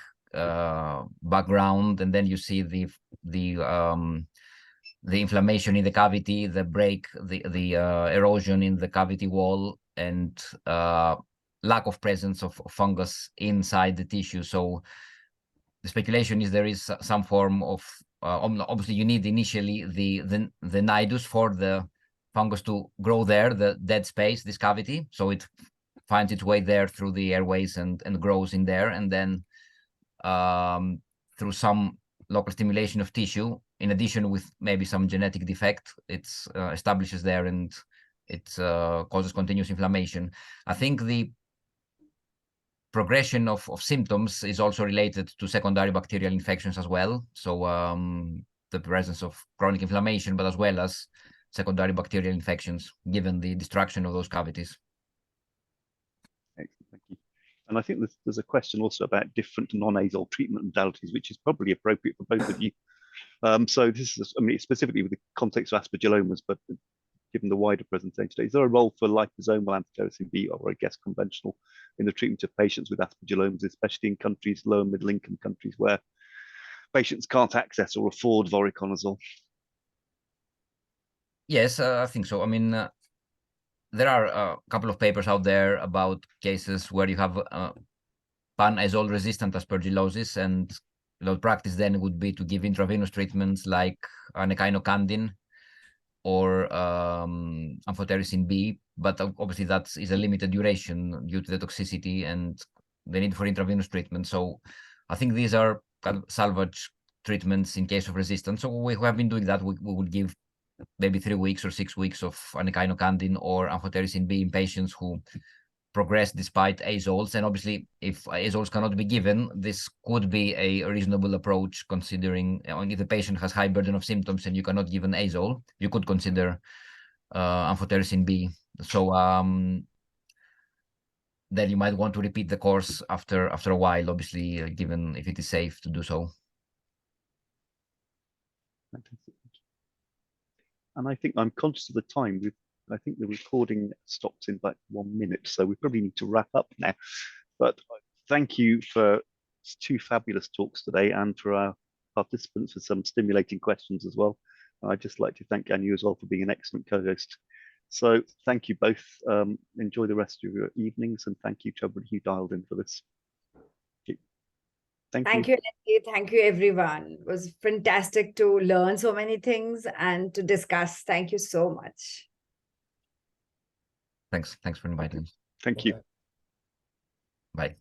background, and then you see the inflammation in the cavity, the break, the erosion in the cavity wall, and lack of presence of fungus inside the tissue. So the speculation is there is some form of obviously you need initially the nidus for the fungus to grow there, the dead space, this cavity, so it finds its way there through the airways and grows in there, and then through some local stimulation of tissue, in addition with maybe some genetic defect, it establishes there and it causes continuous inflammation. I think the progression of symptoms is also related to secondary bacterial infections as well. So the presence of chronic inflammation, but as well as secondary bacterial infections, given the destruction of those cavities. Excellent, thank you. And I think there's a question also about different non-azole treatment modalities, which is probably appropriate for both of you. So this is, I mean, specifically with the context of aspergillomas, but given the wider presentation today, is there a role for liposomal antityrosine B, or I guess conventional, in the treatment of patients with aspergillomas, especially in countries, lower middle income countries, where patients can't access or afford voriconazole? Yes, I think so. I mean, there are a couple of papers out there about cases where you have pan-azole resistant aspergillosis, and the practice then would be to give intravenous treatments like echinocandin or amphotericin B, but obviously that is a limited duration due to the toxicity and the need for intravenous treatment. So I think these are kind of salvage treatments in case of resistance. So we have been doing that. We would give maybe 3 weeks or 6 weeks of echinocandin or amphotericin B in patients who progress despite azoles. And obviously, if azoles cannot be given, this could be a reasonable approach, considering if the patient has high burden of symptoms and you cannot give an azole, you could consider amphotericin B. So then you might want to repeat the course after a while, obviously, given if it is safe to do so. Fantastic. And I think I'm conscious of the time. I think the recording stops in about 1 minute, so we probably need to wrap up now. But thank you for 2 fabulous talks today, and for our participants for some stimulating questions as well. I'd just like to thank Anu as well for being an excellent co-host. So thank you both. Enjoy the rest of your evenings, and thank you to everybody who dialed in for this. Thank you. Andy. Thank you, everyone. It was fantastic to learn so many things and to discuss. Thank you so much. Thanks for inviting us. Thank you. Bye.